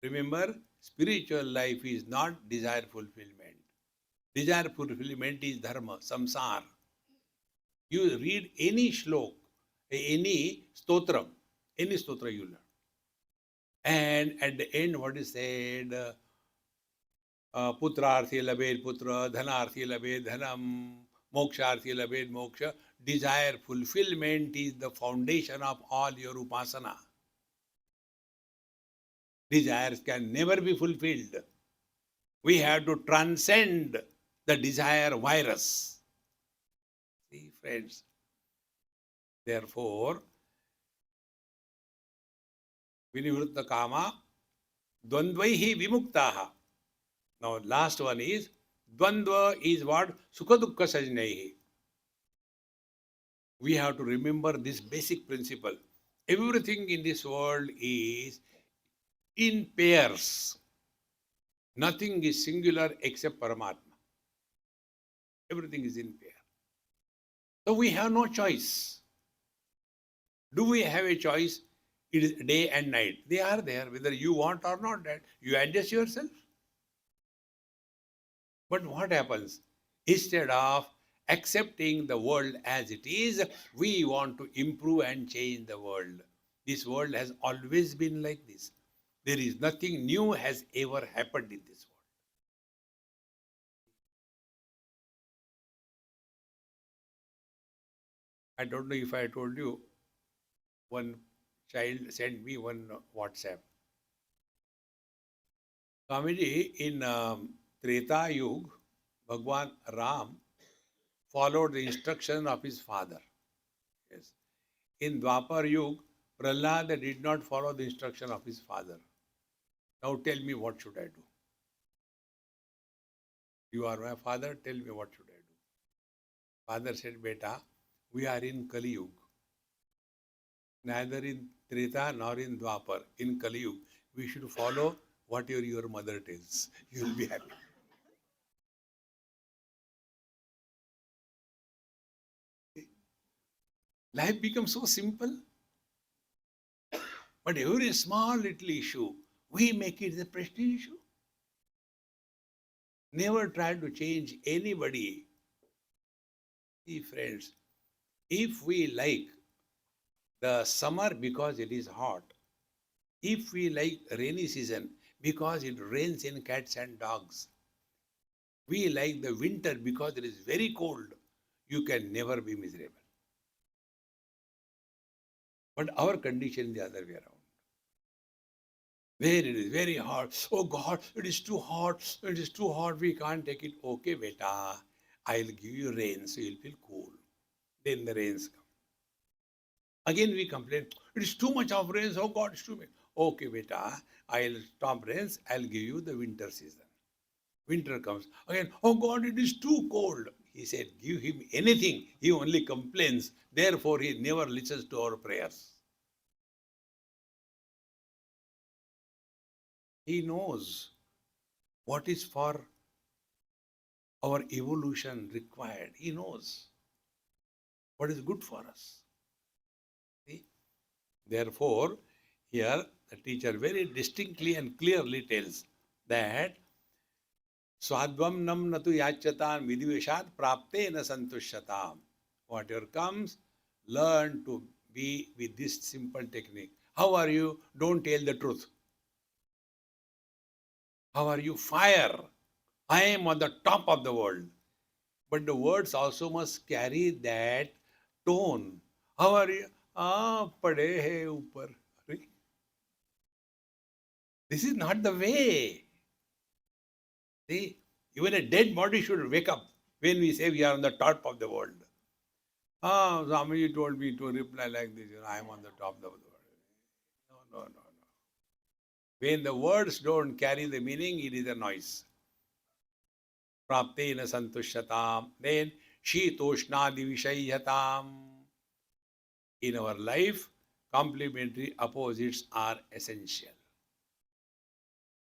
Remember, spiritual life is not desire fulfillment. Desire fulfillment is dharma, samsara. You read any shlok, any stotra you learn. And at the end, what is said? Putrarthi labed putra, dhanarthi labed dhanam, moksharthi labed moksha. Desire fulfillment is the foundation of all your upasana. Desires can never be fulfilled. We have to transcend the desire virus. See, friends. Therefore, vinivritta kama dvandvaihi vimuktaha. Now, last one is dvandva is what? Sukha dukkha sajnaihi. We have to remember this basic principle. Everything in this world is in pairs. Nothing is singular except Paramatma. Everything is in pair. So we have no choice. Do we have a choice? It is day and night. They are there, whether you want or not. That you adjust yourself. But what happens? Instead of accepting the world as it is, we want to improve and change the world. This world has always been like this. There is nothing new has ever happened in this world. I don't know if I told you, one child sent me one WhatsApp. Swamiji, in Treta Yuga, Bhagwan Ram followed the instruction of his father. Yes. In Dwapar Yuga, Prahlad did not follow the instruction of his father. Now tell me, what should I do? You are my father, tell me what should I do? Father said, Beta, we are in Kali Yuga. neither in Treta nor in Dwapar, in Kali Yuga. We should follow whatever your mother tells. You will be happy. Life becomes so simple, but every small little issue, we make it a prestige issue. Never try to change anybody. See, friends, if we like the summer because it is hot, if we like rainy season because it rains in cats and dogs, we like the winter because it is very cold, you can never be miserable. But our condition is the other way around. Where it is very hot, oh God, it is too hot, it is too hot, we can't take it. Okay, beta, I'll give you rain so you'll feel cool. Then the rains come. Again we complain, it is too much of rains, oh God, it's too much. Okay, beta, I'll stop rains, I'll give you the winter season. Winter comes. Again, oh God, it is too cold. He said, give him anything. He only complains. Therefore, he never listens to our prayers. He knows what is for our evolution required. He knows what is good for us. See? Therefore, here the teacher very distinctly and clearly tells that Swadvam nam natu yachatam vidiveshat prapte na santushyatam. Whatever comes, learn to be with this simple technique. How are you? Don't tell the truth. How are you? Fire. I am on the top of the world. But the words also must carry that tone. How are you? Ah, pade hai upar. This is not the way. See, even a dead body should wake up when we say we are on the top of the world. Ah, Swamiji told me to reply like this, I am on the top of the world. No, no, no, no. When the words don't carry the meaning, it is a noise. Praptena santushyatam. Then shitoshnadi vishayyatam. In our life, complementary opposites are essential.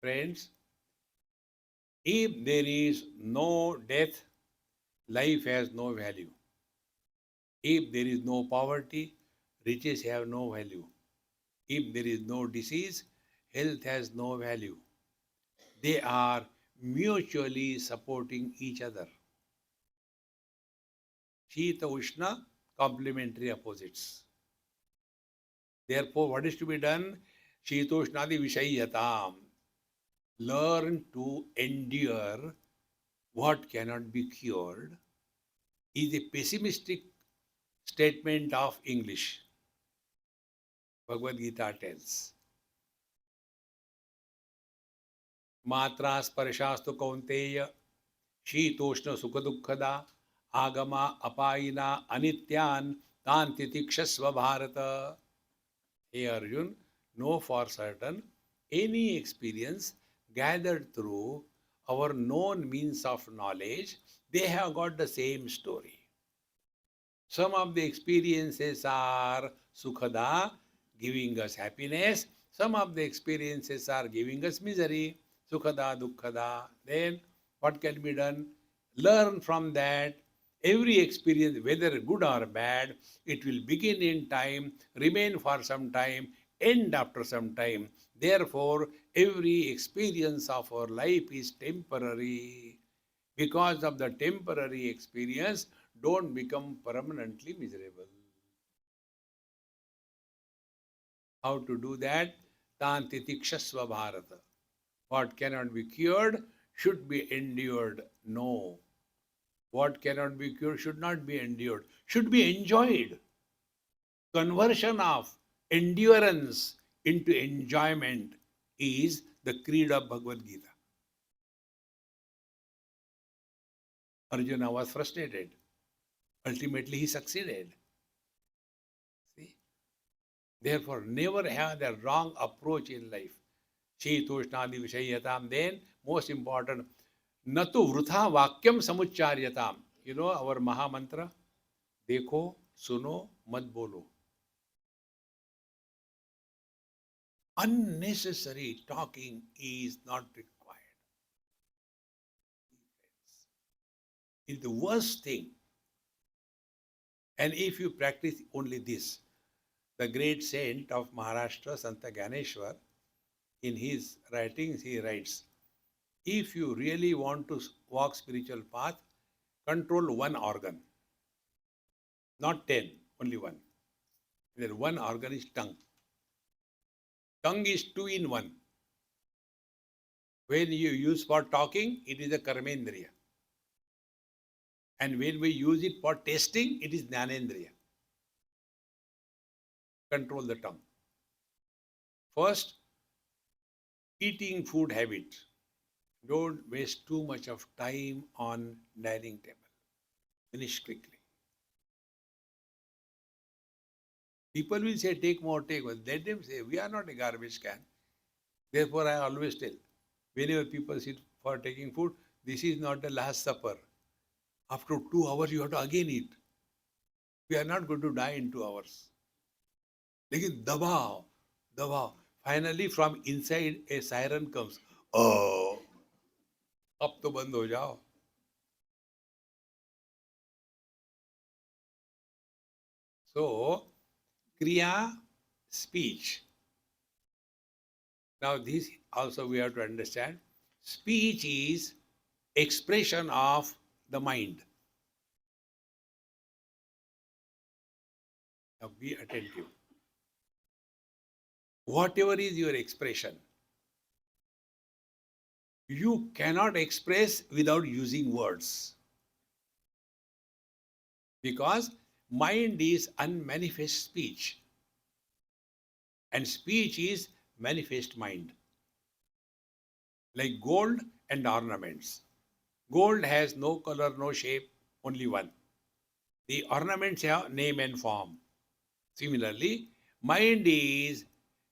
Friends, if there is no death, life has no value. If there is no poverty, riches have no value. If there is no disease, health has no value. They are mutually supporting each other. Shita Ushna, complementary opposites. Therefore, what is to be done? Shitoshnadi Vishayyatam. Learn to endure what cannot be cured is a pessimistic statement of English. Bhagavad Gita tells. Matra sparashastu kaunteya शीतोष्ण सुख दुखदा आगमा अपायिना अनित्यान तान तितिक्षस्व Bharat. Hey Arjun, know for certain any experience gathered through our known means of knowledge, they have got the same story. Some of the experiences are sukhada, giving us happiness. Some of the experiences are giving us misery, sukhada, dukkhada. Then what can be done? Learn from that. Every experience, whether good or bad, it will begin in time, remain for some time, end after some time. Therefore, every experience of our life is temporary. Because of the temporary experience, don't become permanently miserable. How to do that? Tantitikshasva Bharata. What cannot be cured should be endured. No. What cannot be cured should not be endured, should be enjoyed. Conversion of endurance into enjoyment is the creed of Bhagavad Gita. Arjuna was frustrated. Ultimately, he succeeded. See? Therefore, never have the wrong approach in life. Shitoshnadi Vishayyatam. Then, most important, Natu Vrutha Vakyam Samucharyatam. You know our Maha Mantra? Dekho, suno, mat bolo. Unnecessary talking is not required. It's the worst thing. And if you practice only this, the great saint of Maharashtra, Santa Ganeshwar, in his writings, he writes, if you really want to walk spiritual path, control one organ, not 10, only one. Then one organ is tongue. Tongue is two in one. When you use for talking, it is a karmendriya. And when we use it for tasting, it is jnanendriya. Control the tongue. First, eating food habit. Don't waste too much of time on dining table. Finish quickly. People will say, take more, take more. Let them say, we are not a garbage can. Therefore, I always tell, whenever people sit for taking food, this is not the last supper. After 2 hours, you have to again eat. We are not going to die in 2 hours. Lekin dabao, dabao. Finally, from inside, a siren comes. Oh, अब तो बंद हो जाओ. So, kriya, speech. Now, this also we have to understand. Speech is expression of the mind. Now, be attentive. Whatever is your expression, you cannot express without using words. Because mind is unmanifest speech. And speech is manifest mind. Like gold and ornaments. Gold has no color, no shape, only one. The ornaments have name and form. Similarly, mind is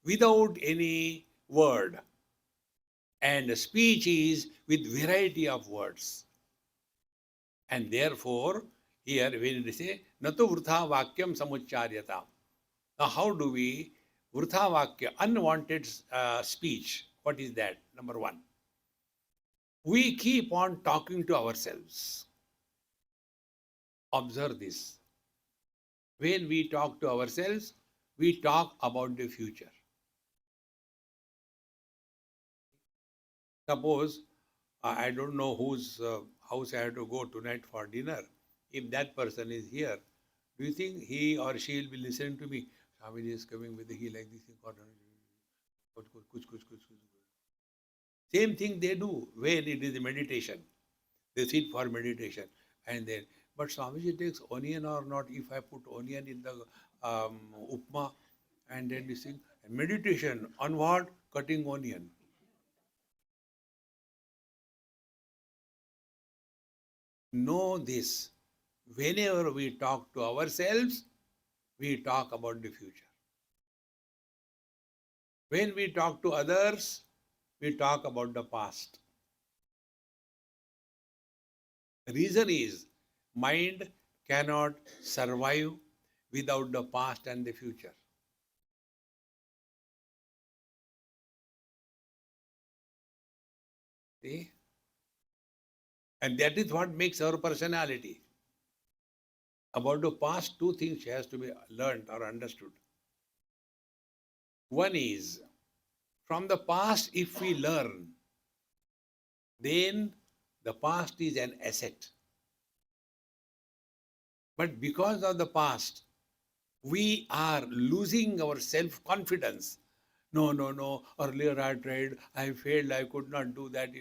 without any word. And speech is with variety of words. And therefore, here when they say, Natu vrtha vakyam samucharyata. Now, how do we, vrtha vakya, unwanted speech, what is that? Number one. We keep on talking to ourselves. Observe this. When we talk to ourselves, we talk about the future. Suppose, I don't know whose house I have to go tonight for dinner. If that person is here, do you think he or she will be listening to me? Swamiji is coming with the he like this. Same thing they do when it is meditation. They sit for meditation and then, but Swamiji takes onion or not? If I put onion in the upma and then this thing, meditation on what? Cutting onion. Know this. Whenever we talk to ourselves, we talk about the future. When we talk to others, we talk about the past. The reason is mind cannot survive without the past and the future. See? And that is what makes our personality. About the past, two things has to be learned or understood. One is, from the past, if we learn, then the past is an asset. But because of the past, we are losing our self-confidence. No, no, no, earlier I tried, I failed, I could not do that,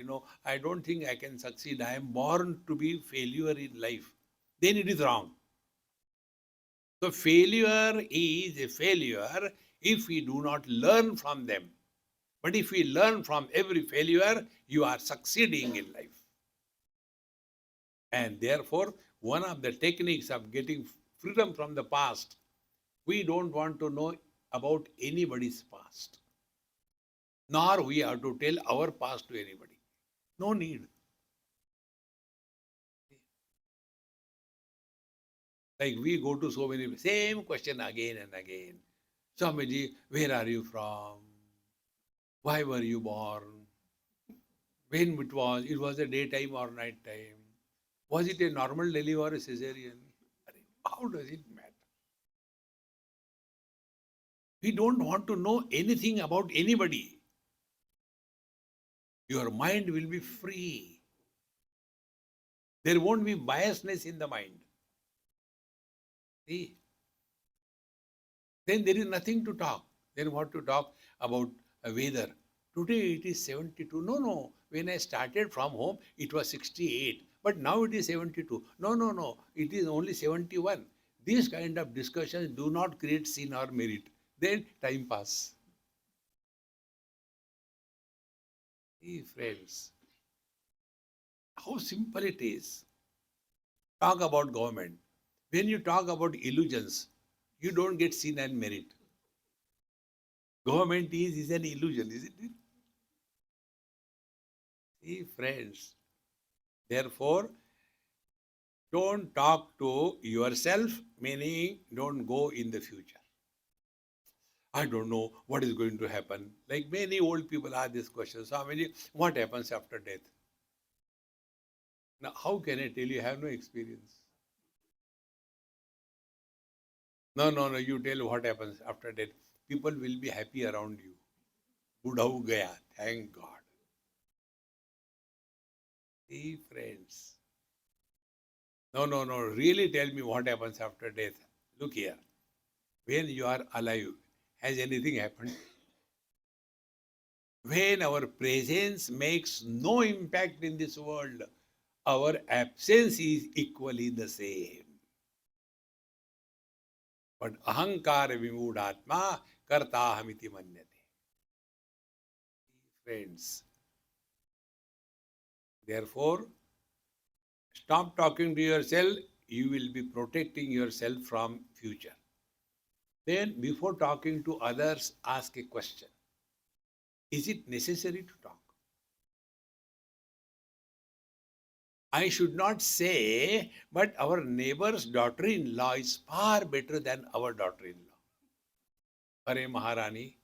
I don't think I can succeed. I am born to be failure in life. Then it is wrong. So failure is a failure if we do not learn from them. But if we learn from every failure, you are succeeding in life. And therefore, one of the techniques of getting freedom from the past, we don't want to know about anybody's past. Nor we have to tell our past to anybody. No need. Like we go to so many, same question again and again. Swamiji, where are you from? Why were you born? When it was a daytime or night time? Was it a normal delivery or a cesarean? How does it matter? We don't want to know anything about anybody. Your mind will be free. There won't be biasness in the mind. See? Then there is nothing to talk. Then what to talk about a weather? Today it is 72. No, no. When I started from home, it was 68. But now it is 72. No, no, no. It is only 71. These kind of discussions do not create sin or merit. Then time pass. See, friends, how simple it is. Talk about government. When you talk about illusions, you don't get sin and merit. Government is an illusion, isn't it? See, friends, therefore, don't talk to yourself, meaning don't go in the future. I don't know what is going to happen. Like many old people ask this question, Swamiji, what happens after death? Now, how can I tell you? I have no experience. No, no, no, you tell what happens after death. People will be happy around you. Buddha ho gaya, thank God. See, friends. No, no, no, really tell me what happens after death. Look here. When you are alive, has anything happened? When our presence makes no impact in this world, our absence is equally the same. But ahankara vimudhatma kartahamiti manyate. Friends, therefore, stop talking to yourself. You will be protecting yourself from future. Then, before talking to others, ask a question. Is it necessary to talk? I should not say, but our neighbor's daughter-in-law is far better than our daughter-in-law. Hare Maharani,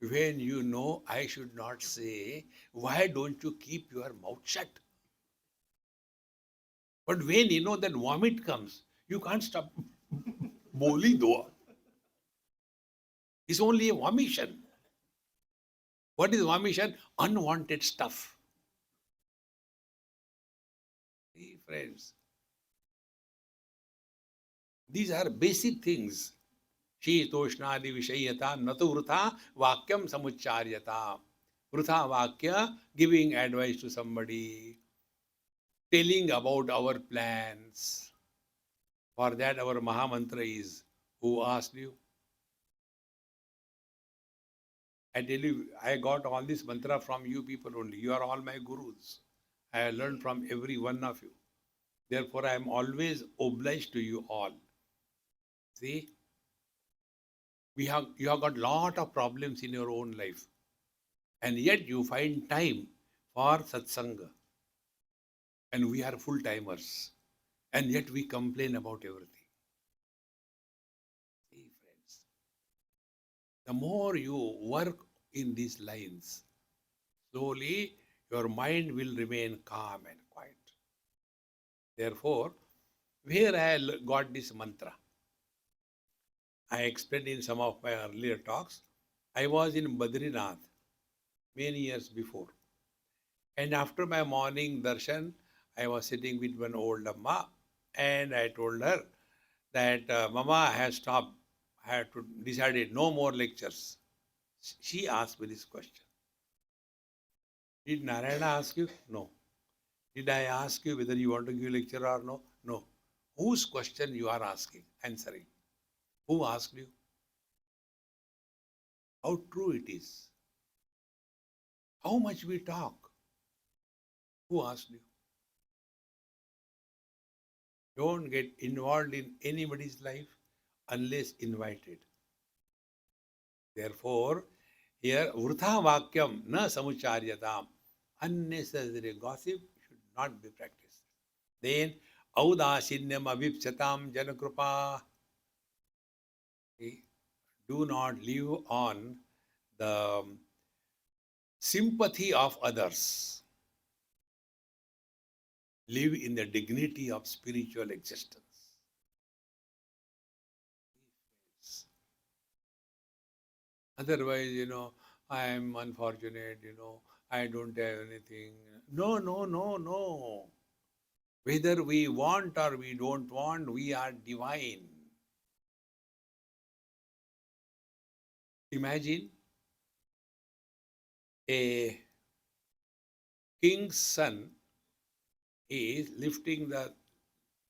when you know I should not say, why don't you keep your mouth shut? But when you know that vomit comes, you can't stop. Boli do. It's only a vomission. What is vomission? Unwanted stuff. See, friends, these are basic things. शीतोष्णादि विषयता न तो वृथा वाक्यम समुच्चार्यता. Vritha vakya, giving advice to somebody, telling about our plans. For that our Mahamantra is, who asked you? I tell you, I got all this mantra from you people only. You are all my gurus. I have learned from every one of you. Therefore, I am always obliged to you all. See, you have got lot of problems in your own life. And yet you find time for satsanga. And we are full timers. And yet we complain about everything. See, friends, the more you work in these lines, slowly your mind will remain calm and quiet. Therefore, where I got this mantra, I explained in some of my earlier talks. I was in Badrinath many years before. And after my morning darshan, I was sitting with one old Amma and I told her that Mama has stopped, I had to decided no more lectures. She asked me this question. Did Narayana ask you? No. Did I ask you whether you want to give lecture or no? No. Whose question you are asking, answering? Who asked you? How true it is. How much we talk. Who asked you? Don't get involved in anybody's life unless invited. Therefore, here, vrutha vakyam na samucharyatam. Unnecessary gossip should not be practiced. Then, audasinyam avipsatam janakrupa. Do not live on the sympathy of others, live in the dignity of spiritual existence. Otherwise, I am unfortunate, I don't have anything. No, no, no, no. Whether we want or we don't want, we are divine. Imagine a king's son is lifting the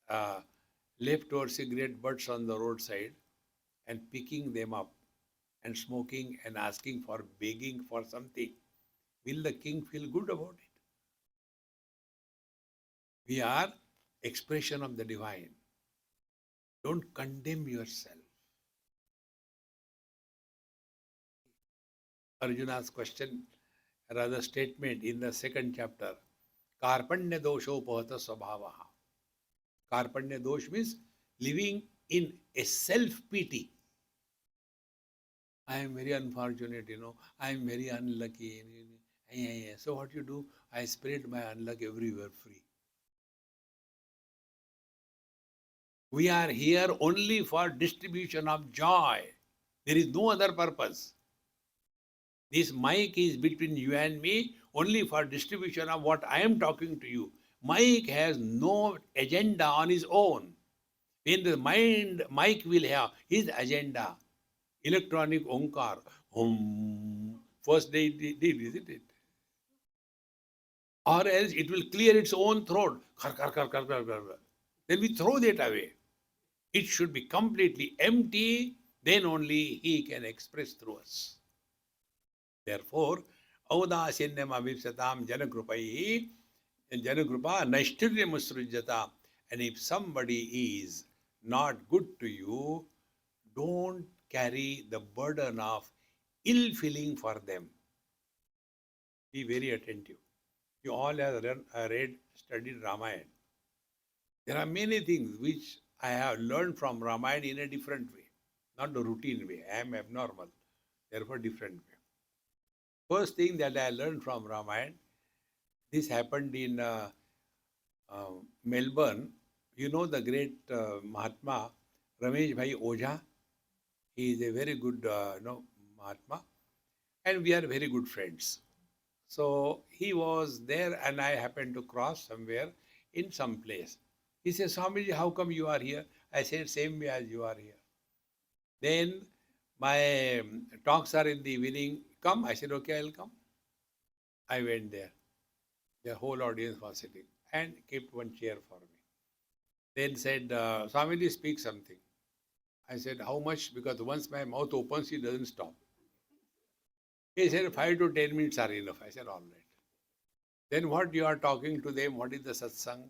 uh, leftover cigarette butts on the roadside and picking them up and smoking and asking for begging for something. Will the king feel good about it? We are expression of the divine. Don't condemn yourself. Arjuna's question, rather statement in the second chapter, Karpanya dosho pohata svabhavaha. Karpanya dosh means living in a self-pity. I am very unfortunate, I am very unlucky. So what you do? I spread my unluck everywhere free. We are here only for distribution of joy. There is no other purpose. This mic is between you and me only for distribution of what I am talking to you. Mic has no agenda on his own. When the mic will have his agenda, electronic onkar, first day it did, isn't it? Or else it will clear its own throat. Then we throw that away. It should be completely empty, then only he can express through us. Therefore, Audasinyam Avipsatam Janakrupai, Janakrupa Naishtiryamusrujata. And if somebody is not good to you, don't carry the burden of ill feeling for them. Be very attentive. You all have read, studied Ramayana. There are many things which I have learned from Ramayana in a different way, not the routine way. I am abnormal, therefore different way. First thing that I learned from Ramayana, this happened in Melbourne. You know the great Mahatma Ramesh Bhai Ojha. He is a very good Mahatma, and we are very good friends. So he was there, and I happened to cross somewhere in some place. He said, Swamiji, how come you are here? I said, same way as you are here. Then my talks are in the evening. Come. I said, okay, I'll come. I went there. The whole audience was sitting and kept one chair for me. Then said, Swamiji, speak something. I said, how much? Because once my mouth opens, it doesn't stop. He said, 5 to 10 minutes are enough. I said, all right. Then what you are talking to them? What is the satsang?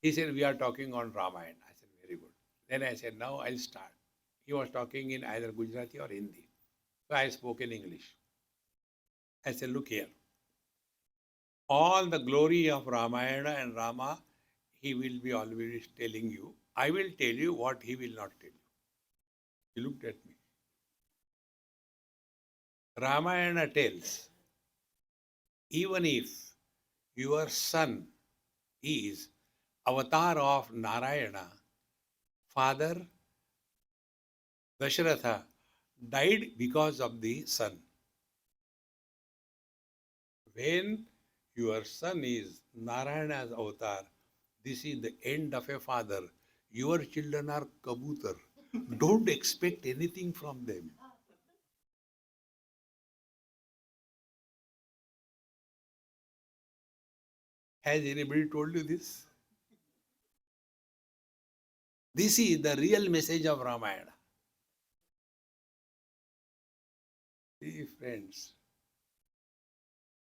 He said, we are talking on Ramayana. I said, very good. Then I said, now I'll start. He was talking in either Gujarati or Hindi. So I spoke in English. I said, look here. All the glory of Ramayana and Rama, he will be always telling you. I will tell you what he will not tell you. He looked at me. Ramayana tells, even if your son is avatar of Narayana, father Dasharatha died because of the son. When your son is Narayana's avatar, this is the end of a father. Your children are kabutar. Don't expect anything from them. Has anybody told you this? This is the real message of Ramayana. See, friends.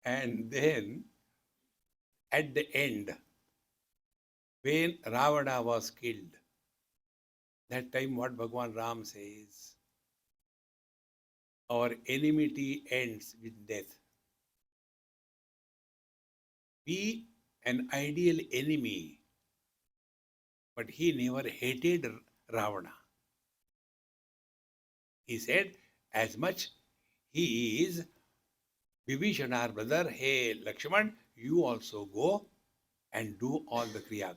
And then, at the end, when Ravana was killed, that time what Bhagwan Ram says, our enmity ends with death. Be an ideal enemy, but he never hated Ravana. He said, as much he is Vibhishana, our brother, hey Lakshman, you also go and do all the Kriyaga.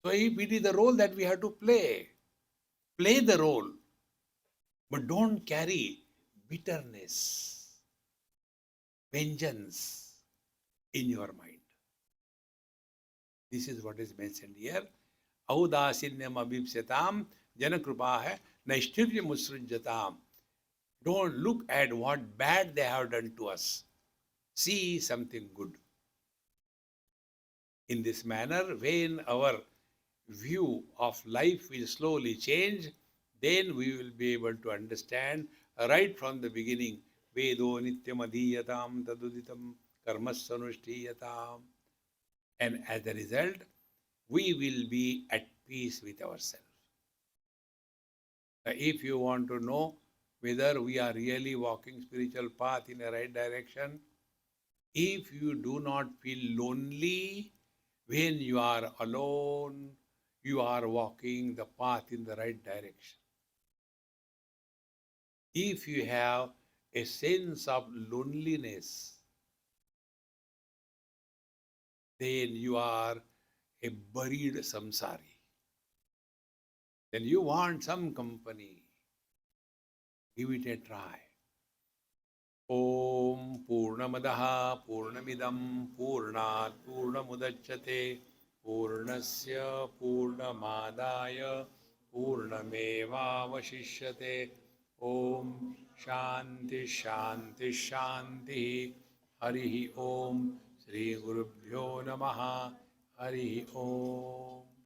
So if it is the role that we have to play the role, but don't carry bitterness, vengeance in your mind. This is what is mentioned here. Audasinyam abhipsyatam janakrupaha naishtirya musrujyatam. Don't look at what bad they have done to us. See something good. In this manner, when our view of life will slowly change, then we will be able to understand right from the beginning. Vedo nityam adhiyatam taduditam karmasanushtiyatam. And as a result, we will be at peace with ourselves. If you want to know whether we are really walking spiritual path in the right direction, if you do not feel lonely when you are alone, you are walking the path in the right direction. If you have a sense of loneliness, then you are a buried samsari. Then you want some company. Give it a try. Om Purnamadaha Purnamidam Purnat Purnamudachyate Purnasya Purnamadaya Purnamevavashishyate. Om Shanti Shanti Shanti. Harihi Om. Shri Gurubhyo Namaha. Harihi Om.